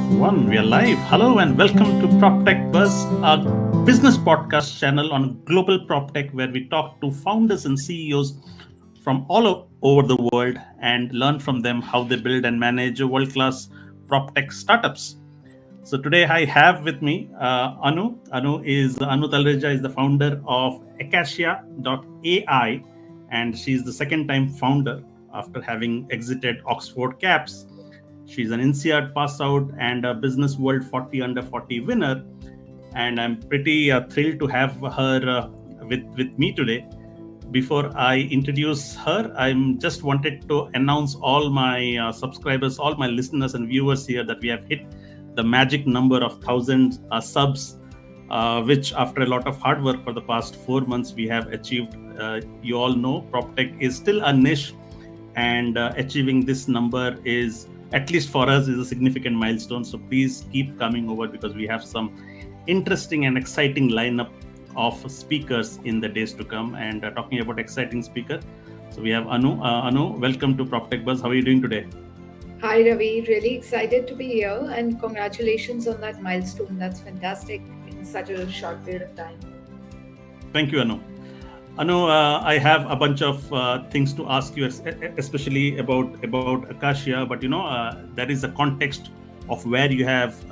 One, we are live. Hello and welcome to PropTech Buzz, a business podcast channel on global PropTech where we talk to founders and CEOs from over the world and learn from them how they build and manage world-class PropTech startups. So today I have with me Anu. Anu Talreja is the founder of Accacia.ai, and she's the second time founder after having exited Oxford Caps. She's an INSEAD pass out and a Business World 40 Under 40 winner. And I'm pretty thrilled to have her with me today. Before I introduce her, I'm just wanted to announce all my subscribers, all my listeners and viewers here that we have hit the magic number of 1,000 subs, which after a lot of hard work for the past 4 months we have achieved. You all know PropTech is still a niche, and achieving this number is, at least for us, is a significant milestone. So please keep coming over because we have some interesting and exciting lineup of speakers in the days to come. And talking about exciting speaker, so we have Anu. Anu, welcome to PropTech Buzz. How are you doing today? Hi Ravi, really excited to be here and congratulations on that milestone. That's fantastic in such a short period of time. Thank you, Anu. Anu, I have a bunch of things to ask you, especially about Accacia. But there is a context of where you have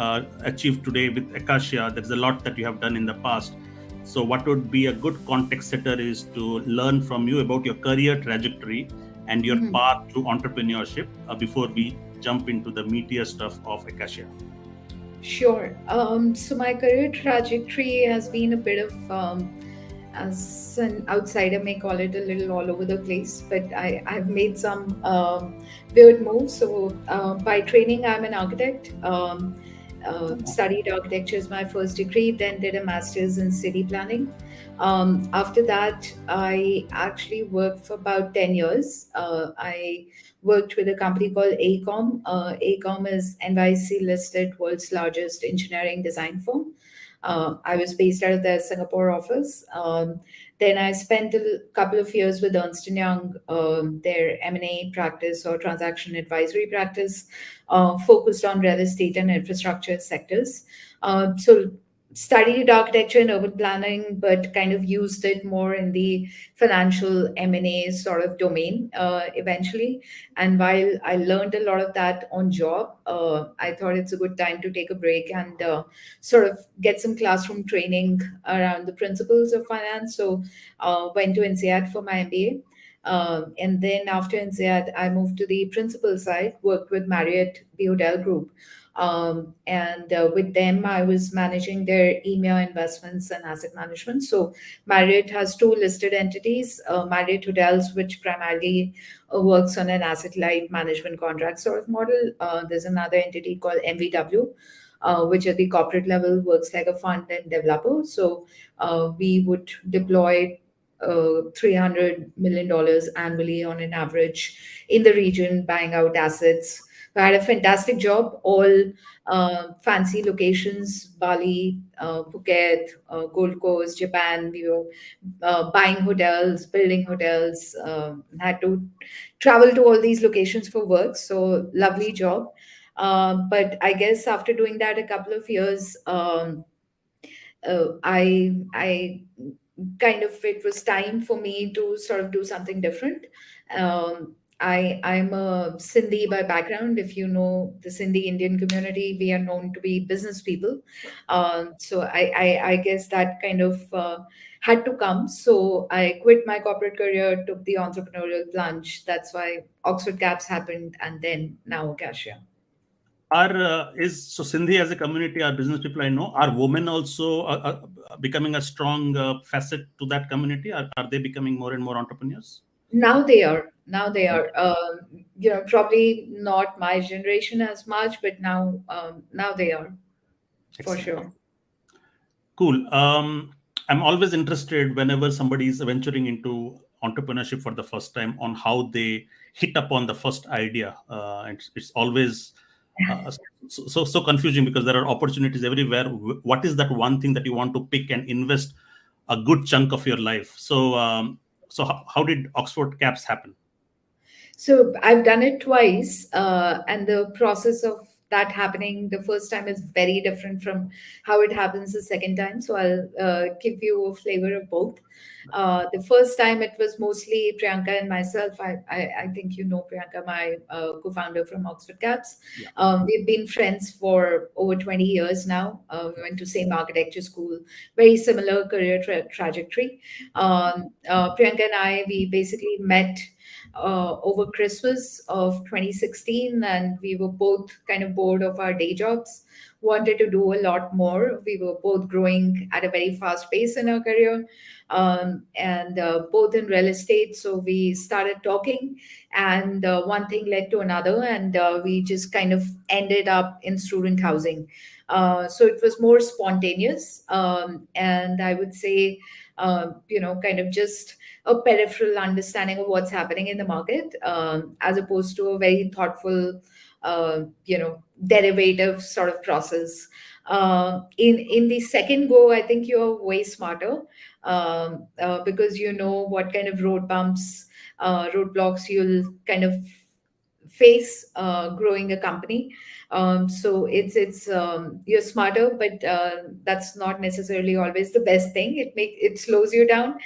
achieved today with Accacia. There is a lot that you have done in the past. So, what would be a good context setter is to learn from you about your career trajectory and your Mhm. path to entrepreneurship before we jump into the meatier stuff of Accacia. Sure. So my career trajectory has been a bit of, as an outsider may call it, a little all over the place, but I've made some weird moves. So by training, I'm an architect. Studied architecture as my first degree, then did a master's in city planning. After that, I actually worked for about 10 years. I worked with a company called AECOM. AECOM is NYC listed world's largest engineering design firm. I was based out of their Singapore office. Then I spent a couple of years with Ernst& Young, their M&A practice or transaction advisory practice, focused on real estate and infrastructure sectors. So studied architecture and urban planning, but kind of used it more in the financial M&A sort of domain eventually. And while I learned a lot of that on job, I thought it's a good time to take a break and sort of get some classroom training around the principles of finance. So went to INSEAD for my MBA. And then after INSEAD, I moved to the principal side, worked with Marriott, the hotel group. And with them, I was managing their EMEA investments and asset management. So Marriott has two listed entities, Marriott Hotels, which primarily works on an asset light management contract sort of model. There's another entity called MVW, which at the corporate level works like a fund and developer. So we would deploy $300 million annually on an average in the region, buying out assets. I had a fantastic job, all fancy locations, Bali, Phuket, Gold Coast, Japan. We were buying hotels, building hotels, had to travel to all these locations for work. So, lovely job. But I guess after doing that a couple of years, I kind of, it was time for me to sort of do something different. I'm a Sindhi by background. If you know the Sindhi Indian community, we are known to be business people. So I guess that kind of had to come. So I quit my corporate career, took the entrepreneurial plunge. That's why Oxford Caps happened, and then now Acacia. Are is so Sindhi as a community, our business people I know, are women also becoming a strong facet to that community? Are they becoming more and more entrepreneurs? Now they are. Now they Right. are. Probably not my generation as much, but now they are for Excellent. sure. Cool. I'm always interested whenever somebody is venturing into entrepreneurship for the first time on how they hit upon the first idea. It's always so confusing because there are opportunities everywhere. What is that one thing that you want to pick and invest a good chunk of your life? So how did Oxford Caps happen? So I've done it twice, and the process of that happening the first time is very different from how it happens the second time. So I'll give you a flavor of both. The first time it was mostly Priyanka and myself. I think you know Priyanka, my co-founder from Oxford Caps. Yeah. We've been friends for over 20 years now. We went to same architecture school, very similar career trajectory. Priyanka and I, we basically met over Christmas of 2016, and we were both kind of bored of our day jobs, wanted to do a lot more. We were both growing at a very fast pace in our career, and both in real estate. So we started talking, and one thing led to another, and we just kind of ended up in student housing. So it was more spontaneous, and I would say, kind of just a peripheral understanding of what's happening in the market, as opposed to a very thoughtful, derivative sort of process. In the second go, I think you're way smarter, because you know what kind of road bumps, roadblocks you'll kind of face growing a company. So it's you're smarter, but that's not necessarily always the best thing. It slows you down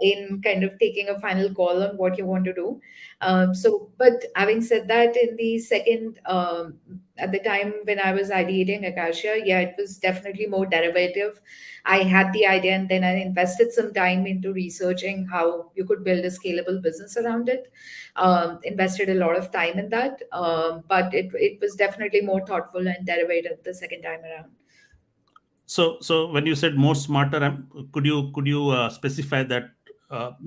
in kind of taking a final call on what you want to do. But having said that, in the second, at the time when I was ideating Acacia, yeah, it was definitely more derivative. I had the idea, and then I invested some time into researching how you could build a scalable business around it. Invested a lot of time in that, but it was definitely more thoughtful and derivative the second time around. So when you said more smarter, could you specify that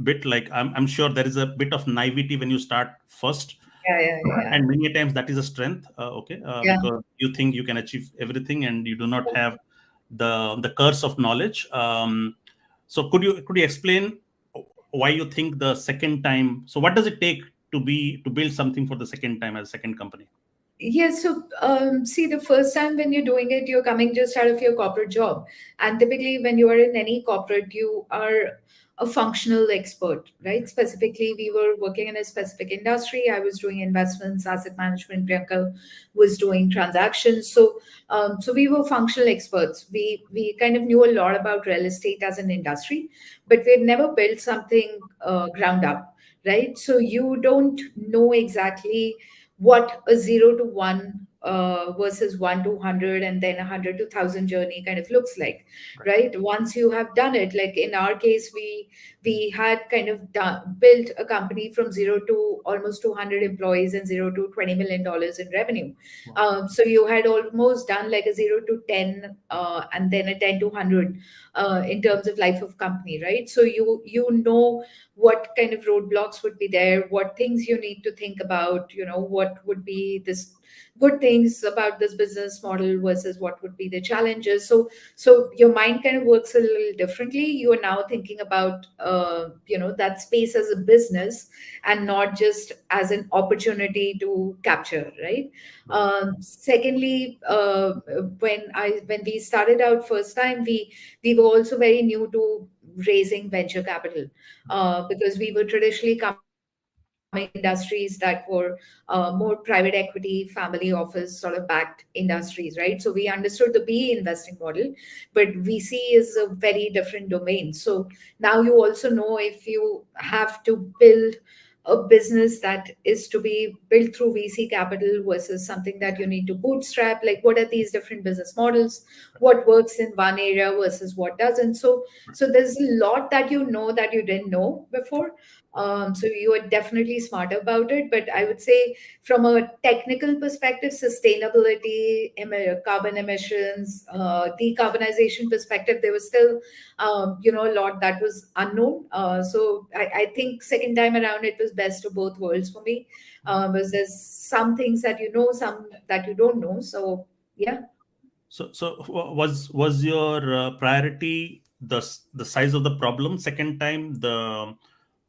bit? Like I'm sure there is a bit of naivety when you start first, Yeah, yeah, yeah, and many times that is a strength. Okay, yeah. because you think you can achieve everything, and you do not have the curse of knowledge. So could you explain why you think the second time? So what does it take to build something for the second time as a second company? Yeah, so see, the first time when you're doing it, you're coming just out of your corporate job. And typically, when you are in any corporate, you are a functional expert, right? Specifically, we were working in a specific industry. I was doing investments, asset management. Priyanka was doing transactions. So we were functional experts. We kind of knew a lot about real estate as an industry, but we've never built something ground up, right? So you don't know exactly what a 0 to 1 versus 1 to 100 and then 100 to 1,000 journey kind of looks like, Right. right? Once you have done it, like in our case, we had kind of built a company from 0 to almost 200 employees and $0 to $20 million in revenue. Wow. So you had almost done like a 0 to 10, and then a 10 to 100 in terms of life of company, right? So you know what kind of roadblocks would be there, what things you need to think about, what would be this good things about this business model versus what would be the challenges. So your mind kind of works a little differently. You are now thinking about that space as a business and not just as an opportunity to capture, right? Right. Secondly, when we started out first time, we were also very new to raising venture capital, because we were traditionally coming from industries that were more private equity, family office sort of backed industries, right? So we understood the PE investing model, but VC is a very different domain. So now you also know if you have to build a business that is to be built through VC capital versus something that you need to bootstrap, like what are these different business models, what works in one area versus what doesn't. So there's a lot that you know that you didn't know before. So you are definitely smarter about it. But I would say from a technical perspective, sustainability, carbon emissions, decarbonization perspective, there was still, a lot that was unknown. So I think second time around, it was best of both worlds for me. Because there's some things that you know, some that you don't know. So yeah. Was your priority the size of the problem second time? The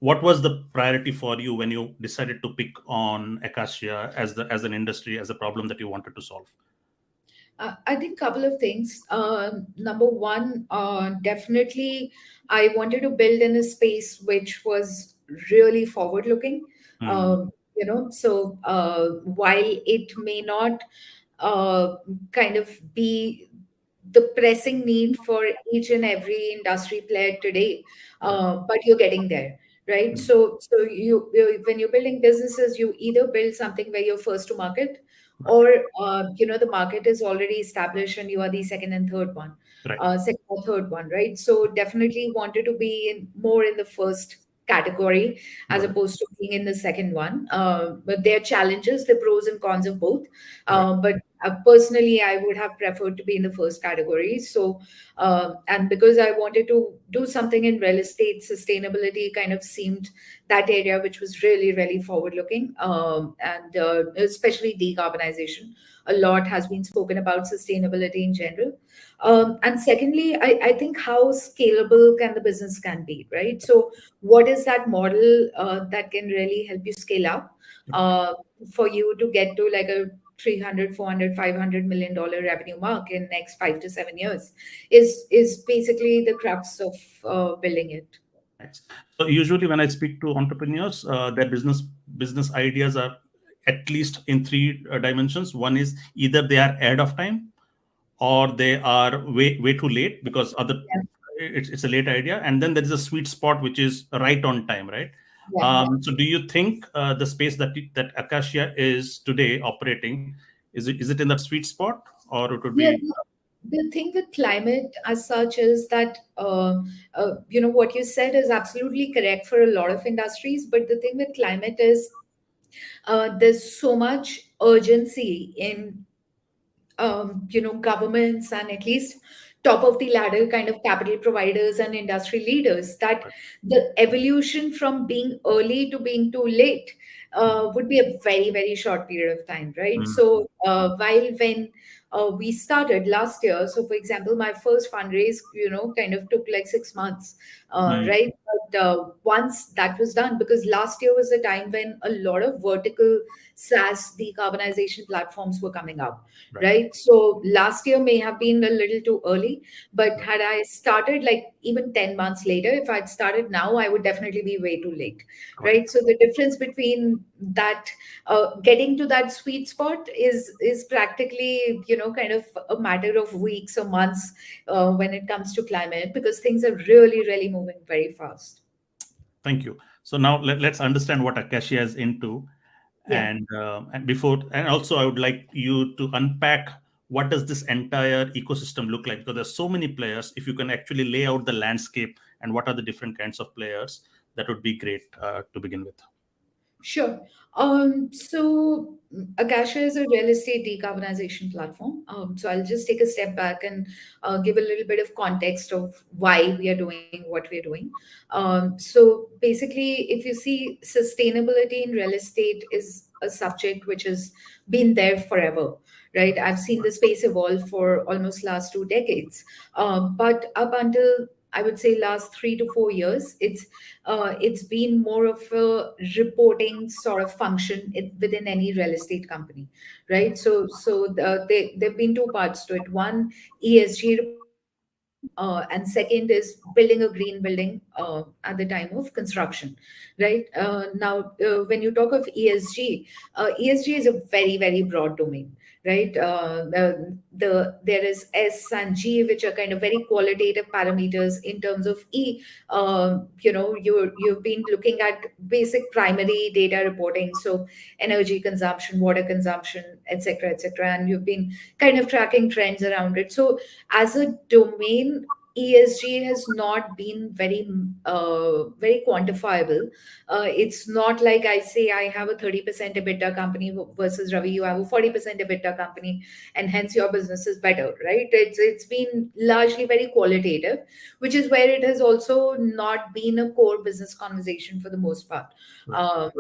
What was the priority for you when you decided to pick on Acacia as an industry, as a problem that you wanted to solve? I think couple of things. Number one, definitely, I wanted to build in a space which was really forward looking. Hmm. So while it may not uh, kind of be the pressing need for each and every industry player today, Right. but you're getting there, right? Mm. So when you're building businesses, you either build something where you're first to market, Right. or the market is already established and you are the second and third one, Right. second or third one, right? So definitely wanted to be more in the first category as Got it. opposed to being in the second one. But there are challenges, the pros and cons of both. Right. But personally, I would have preferred to be in the first category. So, and because I wanted to do something in real estate, sustainability kind of seemed that area which was really, really forward looking, and especially decarbonization. A lot has been spoken about sustainability in general. And secondly, I think how scalable can the business can be, right? So, what is that model that can really help you scale up? Right. Uh, for you to get to like a 300, 400, $500 million revenue mark in next 5 to 7 years is basically the crux of building it. Nice. So usually when I speak to entrepreneurs, their business ideas are at least in three dimensions. One is either they are ahead of time, or they are way too late because other Yeah, it's a late idea, and then there is a sweet spot which is right on time, right? yeah. So do you think the space that Acacia is today operating, is it in that sweet spot, or it would Yeah, be the thing with climate as such is that what you said is absolutely correct for a lot of industries, but the thing with climate is there's so much urgency in governments and at least top of the ladder kind of capital providers and industry leaders, that the evolution from being early to being too late would be a very, very short period of time, right? Mm, So while when we started last year, so for example, my first fundraise, kind of took like 6 months, mm, right? But once that was done, because last year was the time when a lot of vertical SaaS decarbonization platforms were coming up, right, right? So last year may have been a little too early, but right, had I started like even 10 months later, if I'd started now, I would definitely be way too late, got it. right? So the difference between that, getting to that sweet spot is practically, kind of a matter of weeks or months when it comes to climate, because things are really, really moving very fast. Thank you. So now let's understand what Acacia is into, Yeah. and also I would like you to unpack what does this entire ecosystem look like, because there's so many players. If you can actually lay out the landscape and what are the different kinds of players, that would be great to begin with. Sure. So Accacia is a real estate decarbonization platform. So I'll just take a step back and give a little bit of context of why we are doing what we are doing. So basically, if you see, sustainability in real estate is a subject which has been there forever, right? I've seen the space evolve for almost last 2 decades. But up until I would say last 3 to 4 years, it's been more of a reporting sort of function within any real estate company, right? So there've been two parts to it. One, ESG reporting, and second is building a green building at the time of construction, right? Now, when you talk of ESG, ESG is a very, very broad domain, right? There is S and G, which are kind of very qualitative parameters. In terms of E, you've been looking at basic primary data reporting, so energy consumption, water consumption, etc., and you've been kind of tracking trends around it. So as a domain, ESG has not been very quantifiable. It's not like I say I have a 30% EBITDA company versus Ravi, you have a 40% EBITDA company, and hence your business is better, right? It's been largely very qualitative, which is where it has also not been a core business conversation for the most part. Right. Um,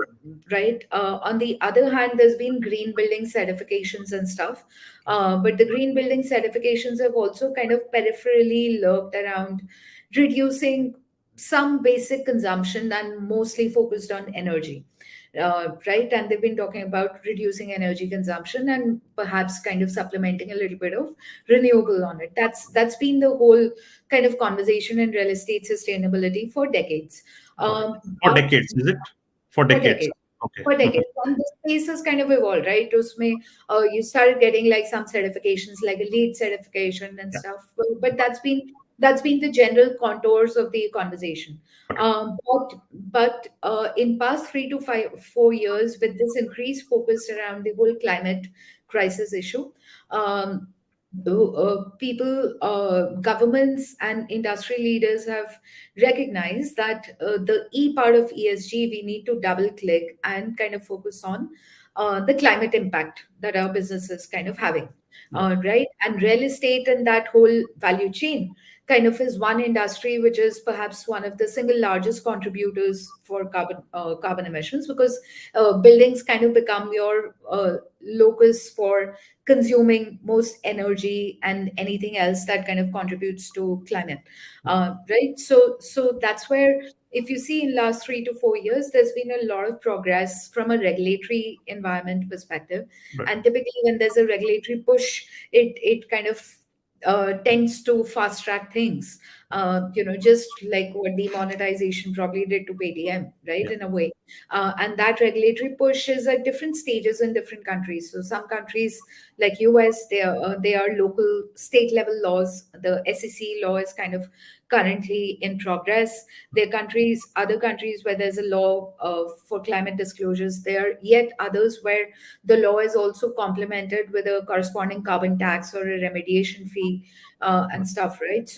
right. On the other hand, there's been green building certifications and stuff, but the green building certifications have also kind of peripherally lurked around reducing some basic consumption and mostly focused on energy. Right. And they've been talking about reducing energy consumption and perhaps kind of supplementing a little bit of renewable on it. That's been the whole kind of conversation in real estate sustainability for decades. Got it. For But decades, is it? For for decades. decades. Okay. for decades. And the space has kind of evolved, right? You started getting like some certifications, like a lead certification and Yeah. stuff. But that's been the general contours of the conversation. Got it. But in past 3 to 4 years, with this increased focus around the whole climate crisis issue, um, people, governments, and industry leaders have recognized that the E part of ESG, we need to double click and kind of focus on the climate impact that our business is kind of having, Right. right? And real estate and that whole value chain kind of is one industry which is perhaps one of the single largest contributors for carbon emissions, because buildings kind of become your locus for consuming most energy and anything else that kind of contributes to climate, right? So that's where, if you see in last 3 to 4 years, there's been a lot of progress from a regulatory environment perspective. Right. And typically when there's a regulatory push, it kind of tends to fast track things, just like what demonetization probably did to Paytm, right, Yeah. in a way. And that regulatory push is at different stages in different countries. So some countries like US, they are local state level laws. The SEC law is kind of currently in progress. There are other countries where there's a law for climate disclosures. There are yet others where the law is also complemented with a corresponding carbon tax or a remediation fee, and stuff, right?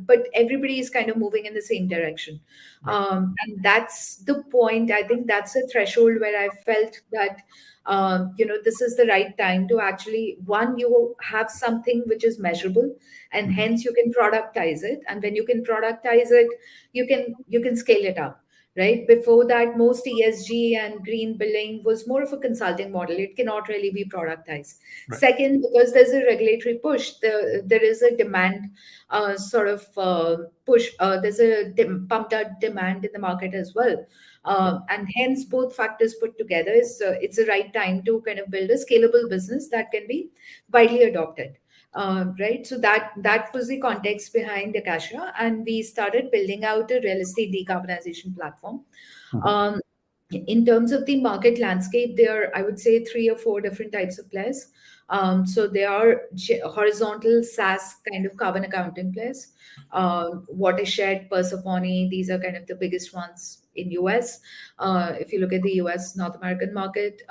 But everybody is kind of moving in the same direction. Right. And that's the point. I think that's a threshold where I felt that, this is the right time to actually, one, you have something which is measurable, and Mhm. hence you can productize it. And when you can productize it, you can scale it up. Right before that, most ESG and green billing was more of a consulting model. It cannot really be productized. Right. Second, because there's a regulatory push, there is a demand, sort of push. There's a pumped out demand in the market as well, Right. and hence both factors put together is, it's the right time to kind of build a scalable business that can be widely adopted. Right, so that was the context behind Accacia, and we started building out a real estate decarbonization platform. Mhm. Um, in terms of the market landscape, there are, I would say, three or four different types of players. So there are horizontal SaaS kind of carbon accounting players. Watershed, Persephone, these are kind of the biggest ones in US. If you look at the US North American market,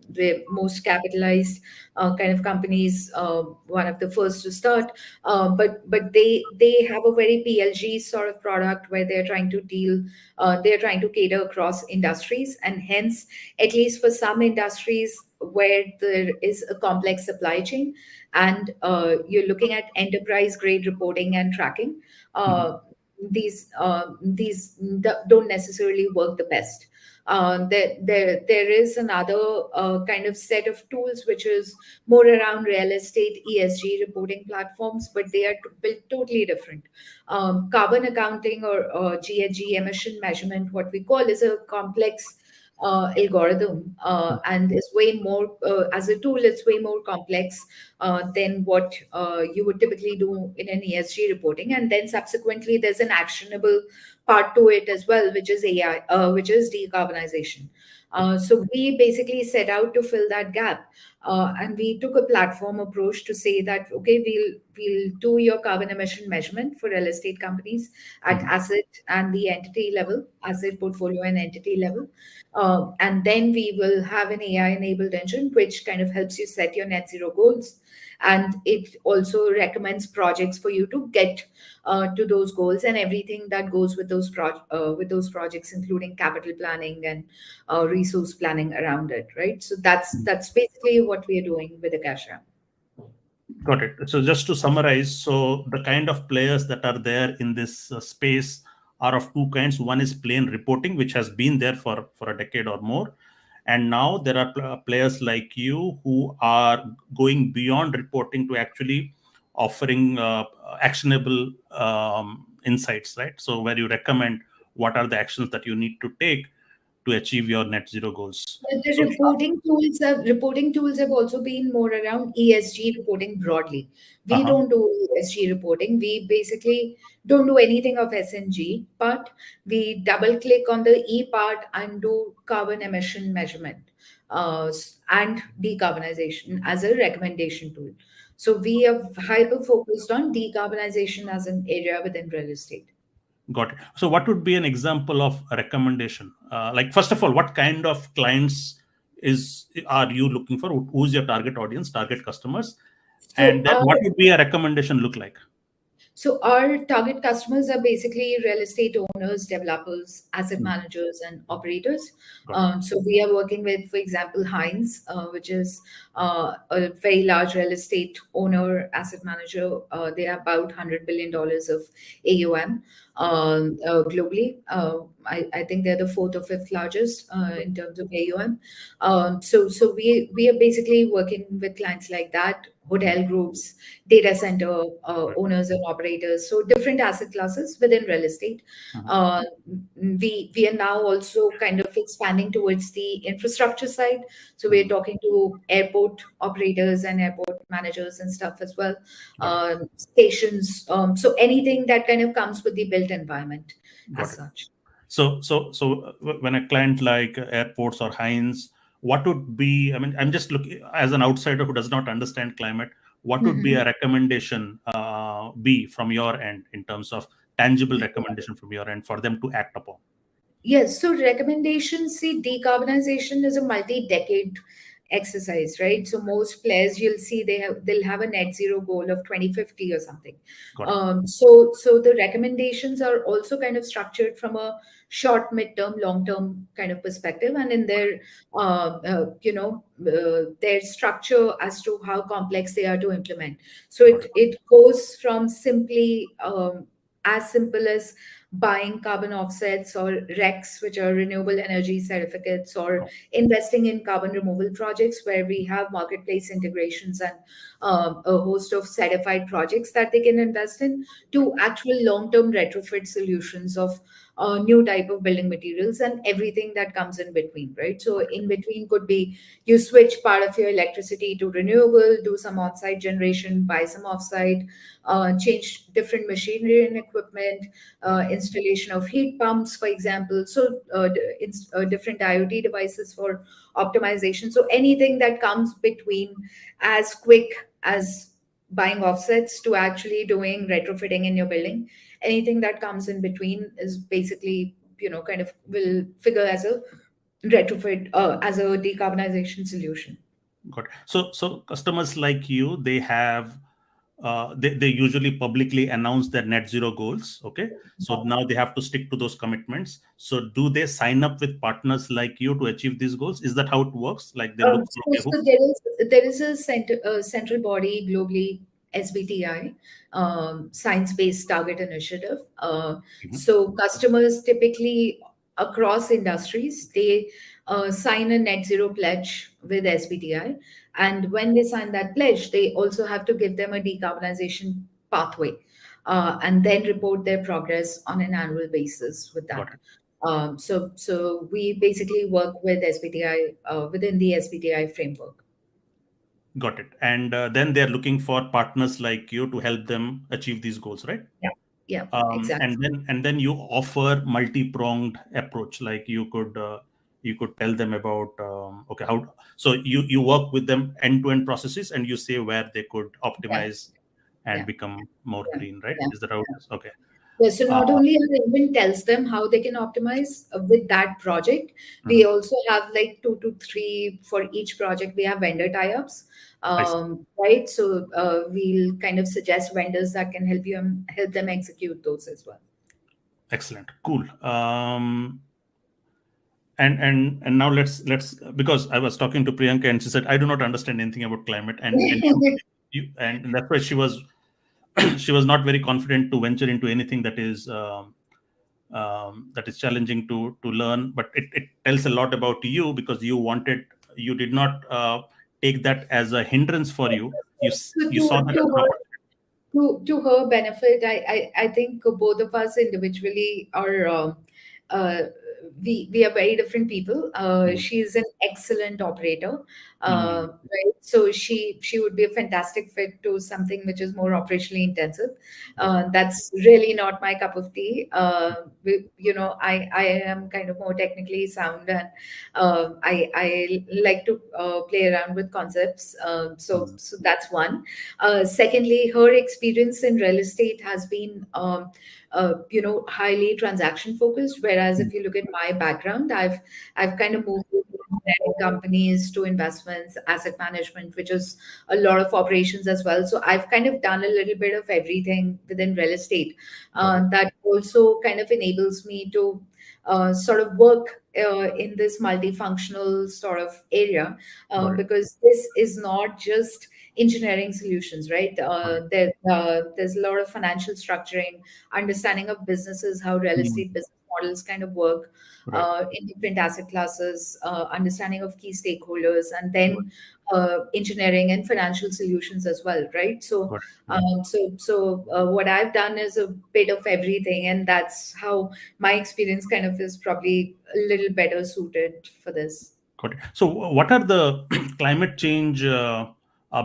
the most capitalized kind of companies, one of the first to start, but they have a very PLG sort of product where they're trying to cater across industries, and hence, at least for some industries where there is a complex supply chain, and you're looking at enterprise grade reporting and tracking, Mhm. uh, these don't necessarily work the best. There is another kind of set of tools which is more around real estate ESG reporting platforms, but they are built totally different. Carbon accounting, or GHG emission measurement, what we call, is a complex algorithm, and is way more, as a tool, it's way more complex than what you would typically do in an ESG reporting. And then subsequently, there's an actionable part to it as well, which is AI, which is decarbonization. So we basically set out to fill that gap, and we took a platform approach to say that, okay, we'll do your carbon emission measurement for real estate companies at Mhm. asset and the entity level, asset portfolio and entity level. And then we will have an AI enabled engine which kind of helps you set your net zero goals. And it also recommends projects for you to get to those goals, and everything that goes with with those projects, including capital planning and resource planning around it. Right. So that's basically what we are doing with Akasha. Got it. So just to summarize, so the kind of players that are there in this space are of two kinds. One is plain reporting, which has been there for a decade or more. And now there are players like you who are going beyond reporting to actually offering actionable insights, right? So where you recommend what are the actions that you need to take to achieve your net zero goals? The So, reporting tools have also been more around ESG reporting broadly. We uh-huh, don't do ESG reporting. We basically don't do anything of SNG, but we double click on the E part and do carbon emission measurement and decarbonization as a recommendation tool. So we have hyper focused on decarbonization as an area within real estate. got it. So, what would be an example of a recommendation? Like, first of all, what kind of clients are you looking for? Who's your target audience, target customers? So And then what would be a recommendation look like? So our target customers are basically real estate owners, developers, asset Hmm, managers, and operators. got it. So we are working with, for example, Heinz, which is a very large real estate owner, asset manager. They have about $100 billion of AUM globally. I think they're the fourth or fifth largest in terms of AUM. So we are basically working with clients like that, Mhm. hotel groups, data center Right. owners and operators, so different asset classes within real estate. Mhm. Uh, we are now also kind of expanding towards the infrastructure side. So we're Mhm. talking to airport operators and airport managers and stuff as well, Got it. stations. So anything that kind of comes with the built environment Got as it. such. So when a client like airports or Heinz, what would be? I mean, I'm just looking as an outsider who does not understand climate. What would be Mhm. a recommendation be from your end in terms of tangible recommendation from your end for them to act upon? Yes, so recommendations, see, decarbonization is a multi-decade exercise, right? So most players you'll see they'll have a net zero goal of 2050 or something. Got it. So the recommendations are also kind of structured from a short, mid-term, long-term kind of perspective, and in their their structure as to how complex they are to implement. So Got it. it goes from simply as simple as buying carbon offsets or RECs, which are renewable energy certificates, or investing in carbon removal projects where we have marketplace integrations and a host of certified projects that they can invest in, to actual long-term retrofit solutions of new type of building materials and everything that comes in between, right? So in between could be you switch part of your electricity to renewable, do some on-site generation, buy some off-site, change different machinery and equipment, installation of heat pumps, for example. So different IoT devices for optimization. So anything that comes between as quick as buying offsets to actually doing retrofitting in your building, anything that comes in between is basically, kind of will figure as a retrofit, as a decarbonization solution. Got it. So customers like you, they have they usually publicly announce their net zero goals. Okay, so now they have to stick to those commitments. So do they sign up with partners like you to achieve these goals? Is that how it works? Like they look from you? So there is a central body globally, SBTI, Science Based Target Initiative. Mhm. So customers typically across industries, they sign a net zero pledge with SBTI, and when they sign that pledge, they also have to give them a decarbonization pathway, and then report their progress on an annual basis with Got that. it. So we basically work with SBTI, within the SBTI framework. Got it. And then they're looking for partners like you to help them achieve these goals, right? Yeah, yeah, And exactly. then you offer multi-pronged approach. Like you could tell them about okay, how, so you work with them end-to-end processes, and you say where they could Yeah, optimize and yeah, become more yeah, green, right? yeah. Is that how it is? Okay. Yeah, so uh, not only our engine tells them how they can optimize with that project, we mhm. also have like two to three for each project. We have vendor tie-ups, I see. right? So we'll kind of suggest vendors that can help them execute those as well. Excellent. Cool. And now let's, because I was talking to Priyanka and she said I do not understand anything about climate, and you and that's why she was she was not very confident to venture into anything that is challenging to learn. But it tells a lot about you, because you did not take that as a hindrance for you. So You saw that as an opportunity. to her benefit, I think both of us individually are uh, we are very different people. Mm, She's an excellent operator, mm, right? So she would be a fantastic fit to something which is more operationally intensive. got it. That's really not my cup of tea. I am kind of more technically sound, and I like to play around with concepts. So Mm, so that's one. Secondly, her experience in real estate has been highly transaction focused. Whereas mm, if you look at my background, I've kind of moved from engineering companies to investments, asset management, which is a lot of operations as well. So I've kind of done a little bit of everything within real estate. got it. That also kind of enables me to sort of work in this multifunctional sort of area, Got it. because this is not just engineering solutions, right? Got it. There's a lot of financial structuring, understanding of businesses, how real Mm, estate business models kind of work right. in different asset classes, understanding of key stakeholders, and Got then engineering and financial solutions as well, right? So, got it. Mm. what I've done is a bit of everything, and that's how my experience kind of is probably a little better suited for this. Got it. So, what are the climate change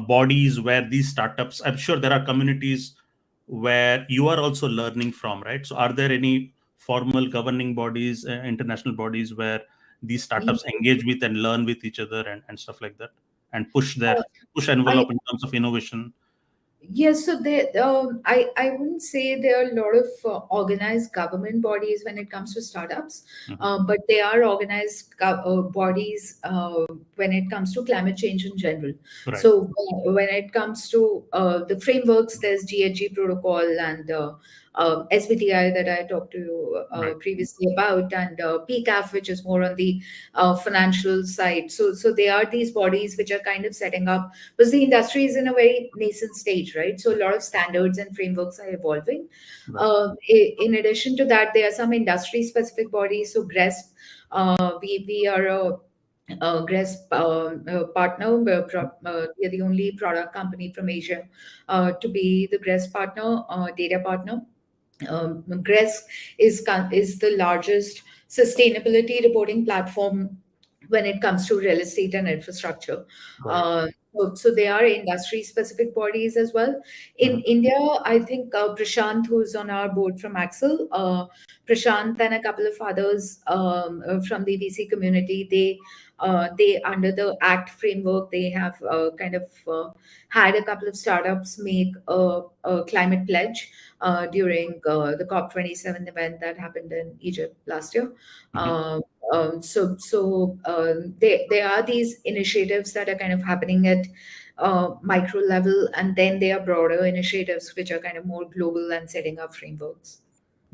bodies where these startups? I'm sure there are communities where you are also learning from, right? So, are there any formal governing bodies, international bodies where these startups engage with and learn with each other and stuff like that, and Uh, push I envelope in terms of innovation? Yes, so I wouldn't say there are a lot of organized government bodies when it comes to startups, Hmm. but they are organized bodies when it comes to climate change in general. Right. So when it comes to the frameworks, there's GHG protocol and SBTI that I talked to you Right. previously about, and PCAF, which is more on the financial side. So they are these bodies which are kind of setting up, because the industry is in a very nascent stage, right? So a lot of standards and frameworks are evolving. Right. In addition to that, there are some industry specific bodies. So GRESP, we are a GRESP partner. We are the only product company from Asia to be the GRESP partner, data partner. GRESP is the largest sustainability reporting platform when it comes to real estate and infrastructure. Got it. So they are industry specific bodies as well. In Mhm. India, I think Prashant, who's on our board from Axel, Prashant and a couple of others from the VC community, they under the ACT framework, they have kind of had a couple of startups make a climate pledge during the COP27 event that happened in Egypt last year. Mhm. There are these initiatives that are kind of happening at micro level, and then there are broader initiatives which are kind of more global and setting up frameworks.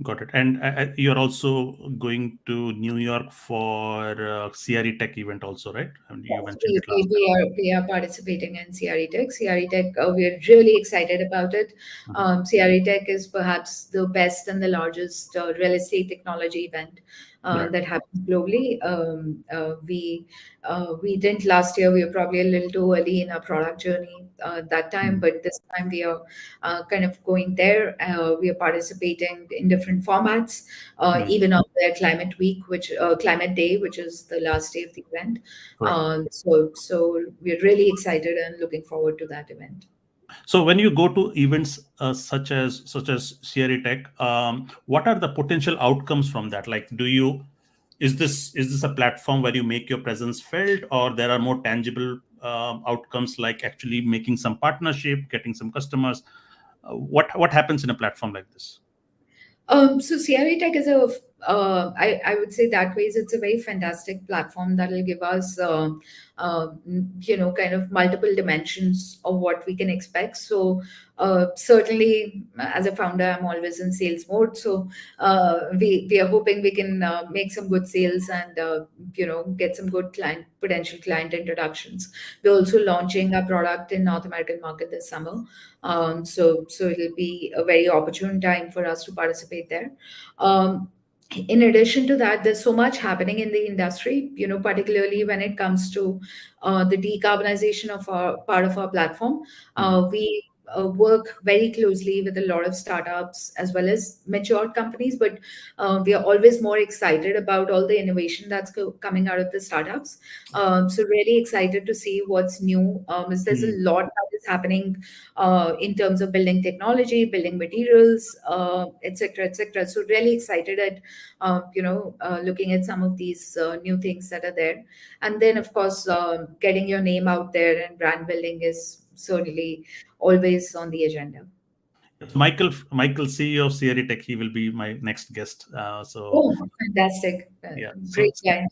Got it. And you're also going to New York for CRE Tech event also, right? And you Yes, mentioned it last we are participating in CRE Tech. CRE Tech, we are really excited about it. time. Mhm. CRE Tech is perhaps the best and the largest real estate technology event Right. that happens globally. We didn't last year. We were probably a little too early in our product journey that time, Mhm. but this time we are kind of going there. We are participating in different formats, Right. even on their climate week, which climate day, which is the last day of the event. Right. So we're really excited and looking forward to that event. So when you go to events such as CRE Tech, what are the potential outcomes from that? Like, is this a platform where you make your presence felt, or there are more tangible outcomes like actually making some partnership, getting some customers? What happens in a platform like this? So CRA Tech is I would say that ways it's a very fantastic platform that will give us, kind of multiple dimensions of what we can expect. So certainly, as a founder, I'm always in sales mode. So we are hoping we can make some good sales and get some good potential client introductions. We're also launching our product in North American market this summer. So it'll be a very opportune time for us to participate there. Um, in addition to that, there's so much happening in the industry, particularly when it comes to the decarbonization of our part of our platform. Mhm. work very closely with a lot of startups as well as matured companies, but we are always more excited about all the innovation that's coming out of the startups. So really excited to see what's new. Is there's a Hmm. lot that is happening in terms of building technology, building materials, etc., etc. So really excited at looking at some of these new things that are there. And then, of course, getting your name out there and brand building is certainly always on the agenda. Yes, Michael, CEO of CRE Tech, he will be my next guest. Oh, fantastic. Yeah, Great guy.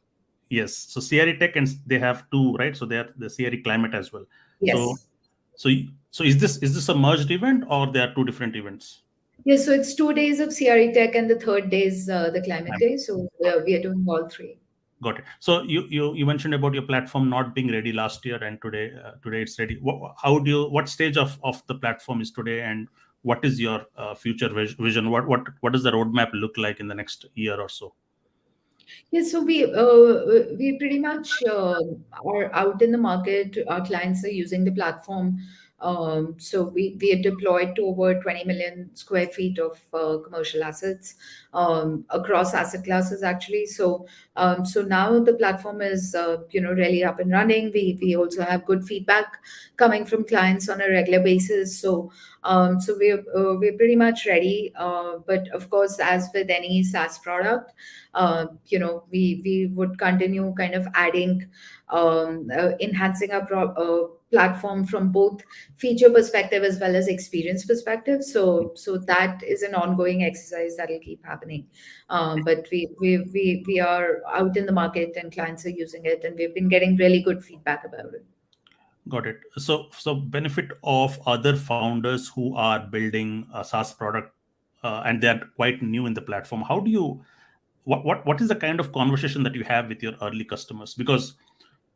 yes, so CRE Tech, and they have two, right? So they are the CRE Climate as well. So Yes. so so is this a merged event, or they are two different events? Yes, so it's 2 days of CRE Tech and the third day is the climate I'm- day. So Got we are doing all three. Got it. So you mentioned about your platform not being ready last year, and today it's ready. What stage of the platform is today, and what is your future vision? What does the roadmap look like in the next year or so? Yes, so we pretty much are out in the market. Our clients are using the platform. So we are deployed to over 20 million square feet of commercial assets across asset classes, actually. So now the platform is really up and running. We also have good feedback coming from clients on a regular basis. So we're pretty much ready. But of course, as with any SaaS product, we would continue kind of adding, enhancing our platform from both feature perspective as well as experience perspective. So that is an ongoing exercise that will keep happening. But we are out in the market and clients are using it, and we've been getting really good feedback about it. Got it. So benefit of other founders who are building a SaaS product, and they are quite new in the platform. How do you what is the kind of conversation that you have with your early customers? Because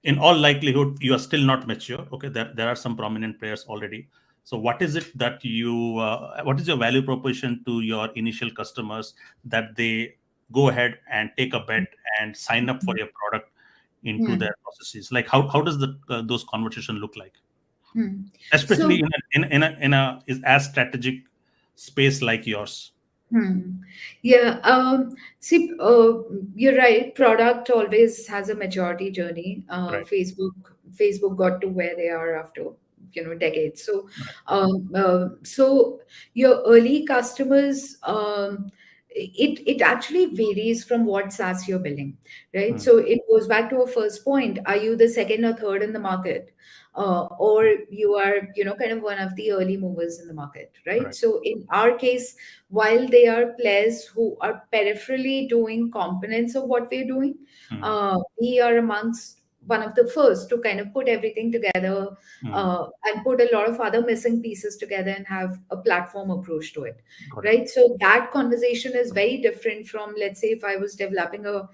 in all likelihood, you are still not mature. Okay, there are some prominent players already. So what is it that what is your value proposition to your initial customers, that they go ahead and take a bet and sign up for your product into Hmm. their processes? Like how does those conversation look like, Hmm. especially So in a is as strategic space like yours? Hmm. Yeah. See, you're right. Product always has a maturity journey. Right. Facebook got to where they are after decades. So, Right. so your early customers, it actually varies from what SaaS you're building, right? Hmm. So it goes back to a first point. Are you the second or third in the market? Or you are, kind of one of the early movers in the market, right? Right. So in our case, while they are players who are peripherally doing components of what we're doing, Hmm. we are amongst one of the first to kind of put everything together, Hmm. and put a lot of other missing pieces together and have a platform approach to it, Got it. right? So that conversation is very different from, let's say, if I was developing a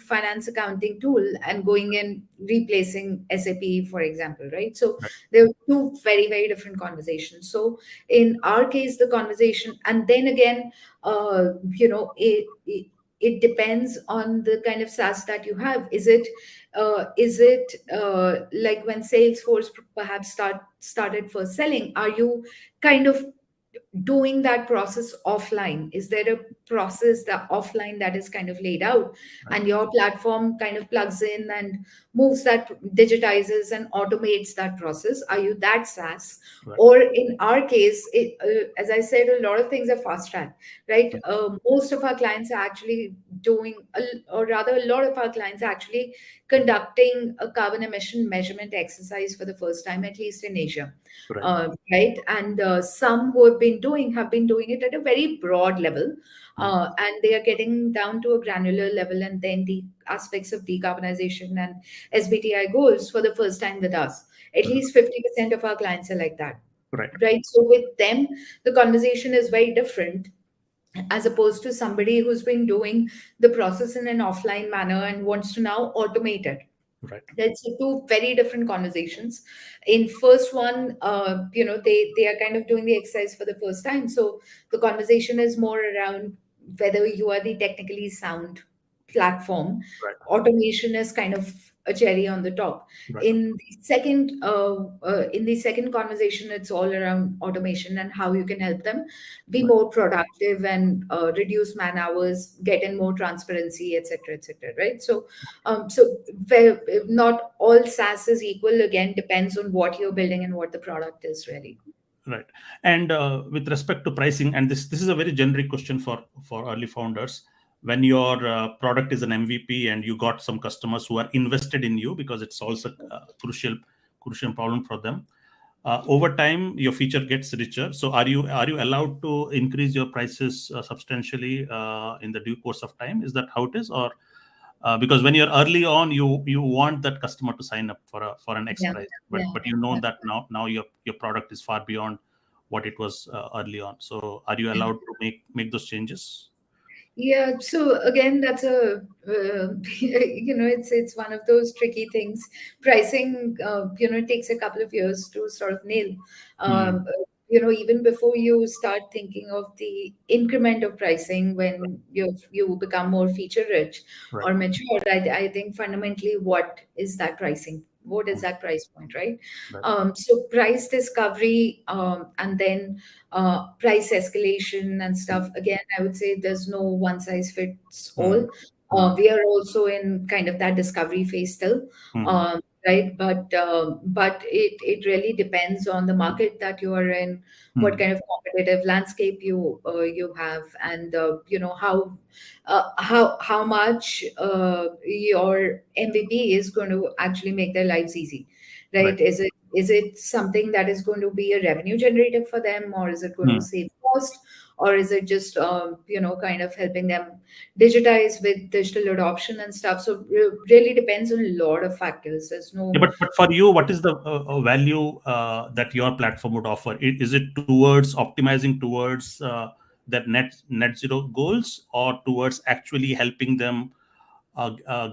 finance accounting tool and going and replacing SAP, for example, right? So Right. there are two very, very different conversations. So in our case, the conversation, and then again, it depends on the kind of SaaS that you have. Is it like when Salesforce perhaps started first selling? Are you kind of doing that process offline? Is there a process that offline that is kind of laid out, Right. and your platform kind of plugs in and moves that, digitizes and automates that process? Are you that SaaS? Right. Or in our case, as I said, a lot of things are fast track, right? Most of our clients are actually doing, or rather, a lot of our clients are actually conducting a carbon emission measurement exercise for the first time, at least in Asia, Right. right? And some who have been doing it at a very broad level, Hmm. and they are getting down to a granular level, and then the aspects of decarbonization and SBTI goals for the first time with us. At least 50% of our clients are like that, Right. right? So with them, the conversation is very different, as opposed to somebody who's been doing the process in an offline manner and wants to now automate it. Right. That's two very different conversations. In first one, they are kind of doing the exercise for the first time. So the conversation is more around whether you are the technically sound platform. Right. Automation is kind of a cherry on the top. Right. In the second conversation, it's all around automation and how you can help them be Right. more productive and reduce man hours, get in more transparency, etc., etc. Right? So not all SaaS is equal. Again, depends on what you're building and what the product is really. Right. And with respect to pricing, and this is a very generic question for early founders. When your product is an MVP and you got some customers who are invested in you because it solves a crucial problem for them. Over time, your feature gets richer. So, are you allowed to increase your prices substantially in the due course of time? Is that how it is, or because when you're early on, you want that customer to sign up for an X Yeah, price, but yeah. you know Yeah. that now your product is far beyond what it was early on. So, are you allowed to make those changes? Yeah, so again, that's it's one of those tricky things. Pricing, takes a couple of years to sort of nail. Hmm. Even before you start thinking of the increment of pricing when you become more feature rich Right. or mature, I think fundamentally, what is that pricing? What is Hmm. that price point, right? Right. So price discovery, and then price escalation and Hmm. stuff. Again, I would say there's no one size fits Hmm. all. Hmm. We are also in kind of that discovery phase still, Hmm. right? But it really depends on the market that you are in, what Hmm. kind of competitive landscape you have, and how much your MVP is going to actually make their lives easy, Right. right? Is it something that is going to be a revenue generator for them, or is it going to Hmm. save cost, or is it just kind of helping them digitize with digital adoption and stuff? So really depends on a lot of factors. There's Yeah, no. but for you, what is the value that your platform would offer? Is it towards optimizing towards that net zero goals, or towards actually helping them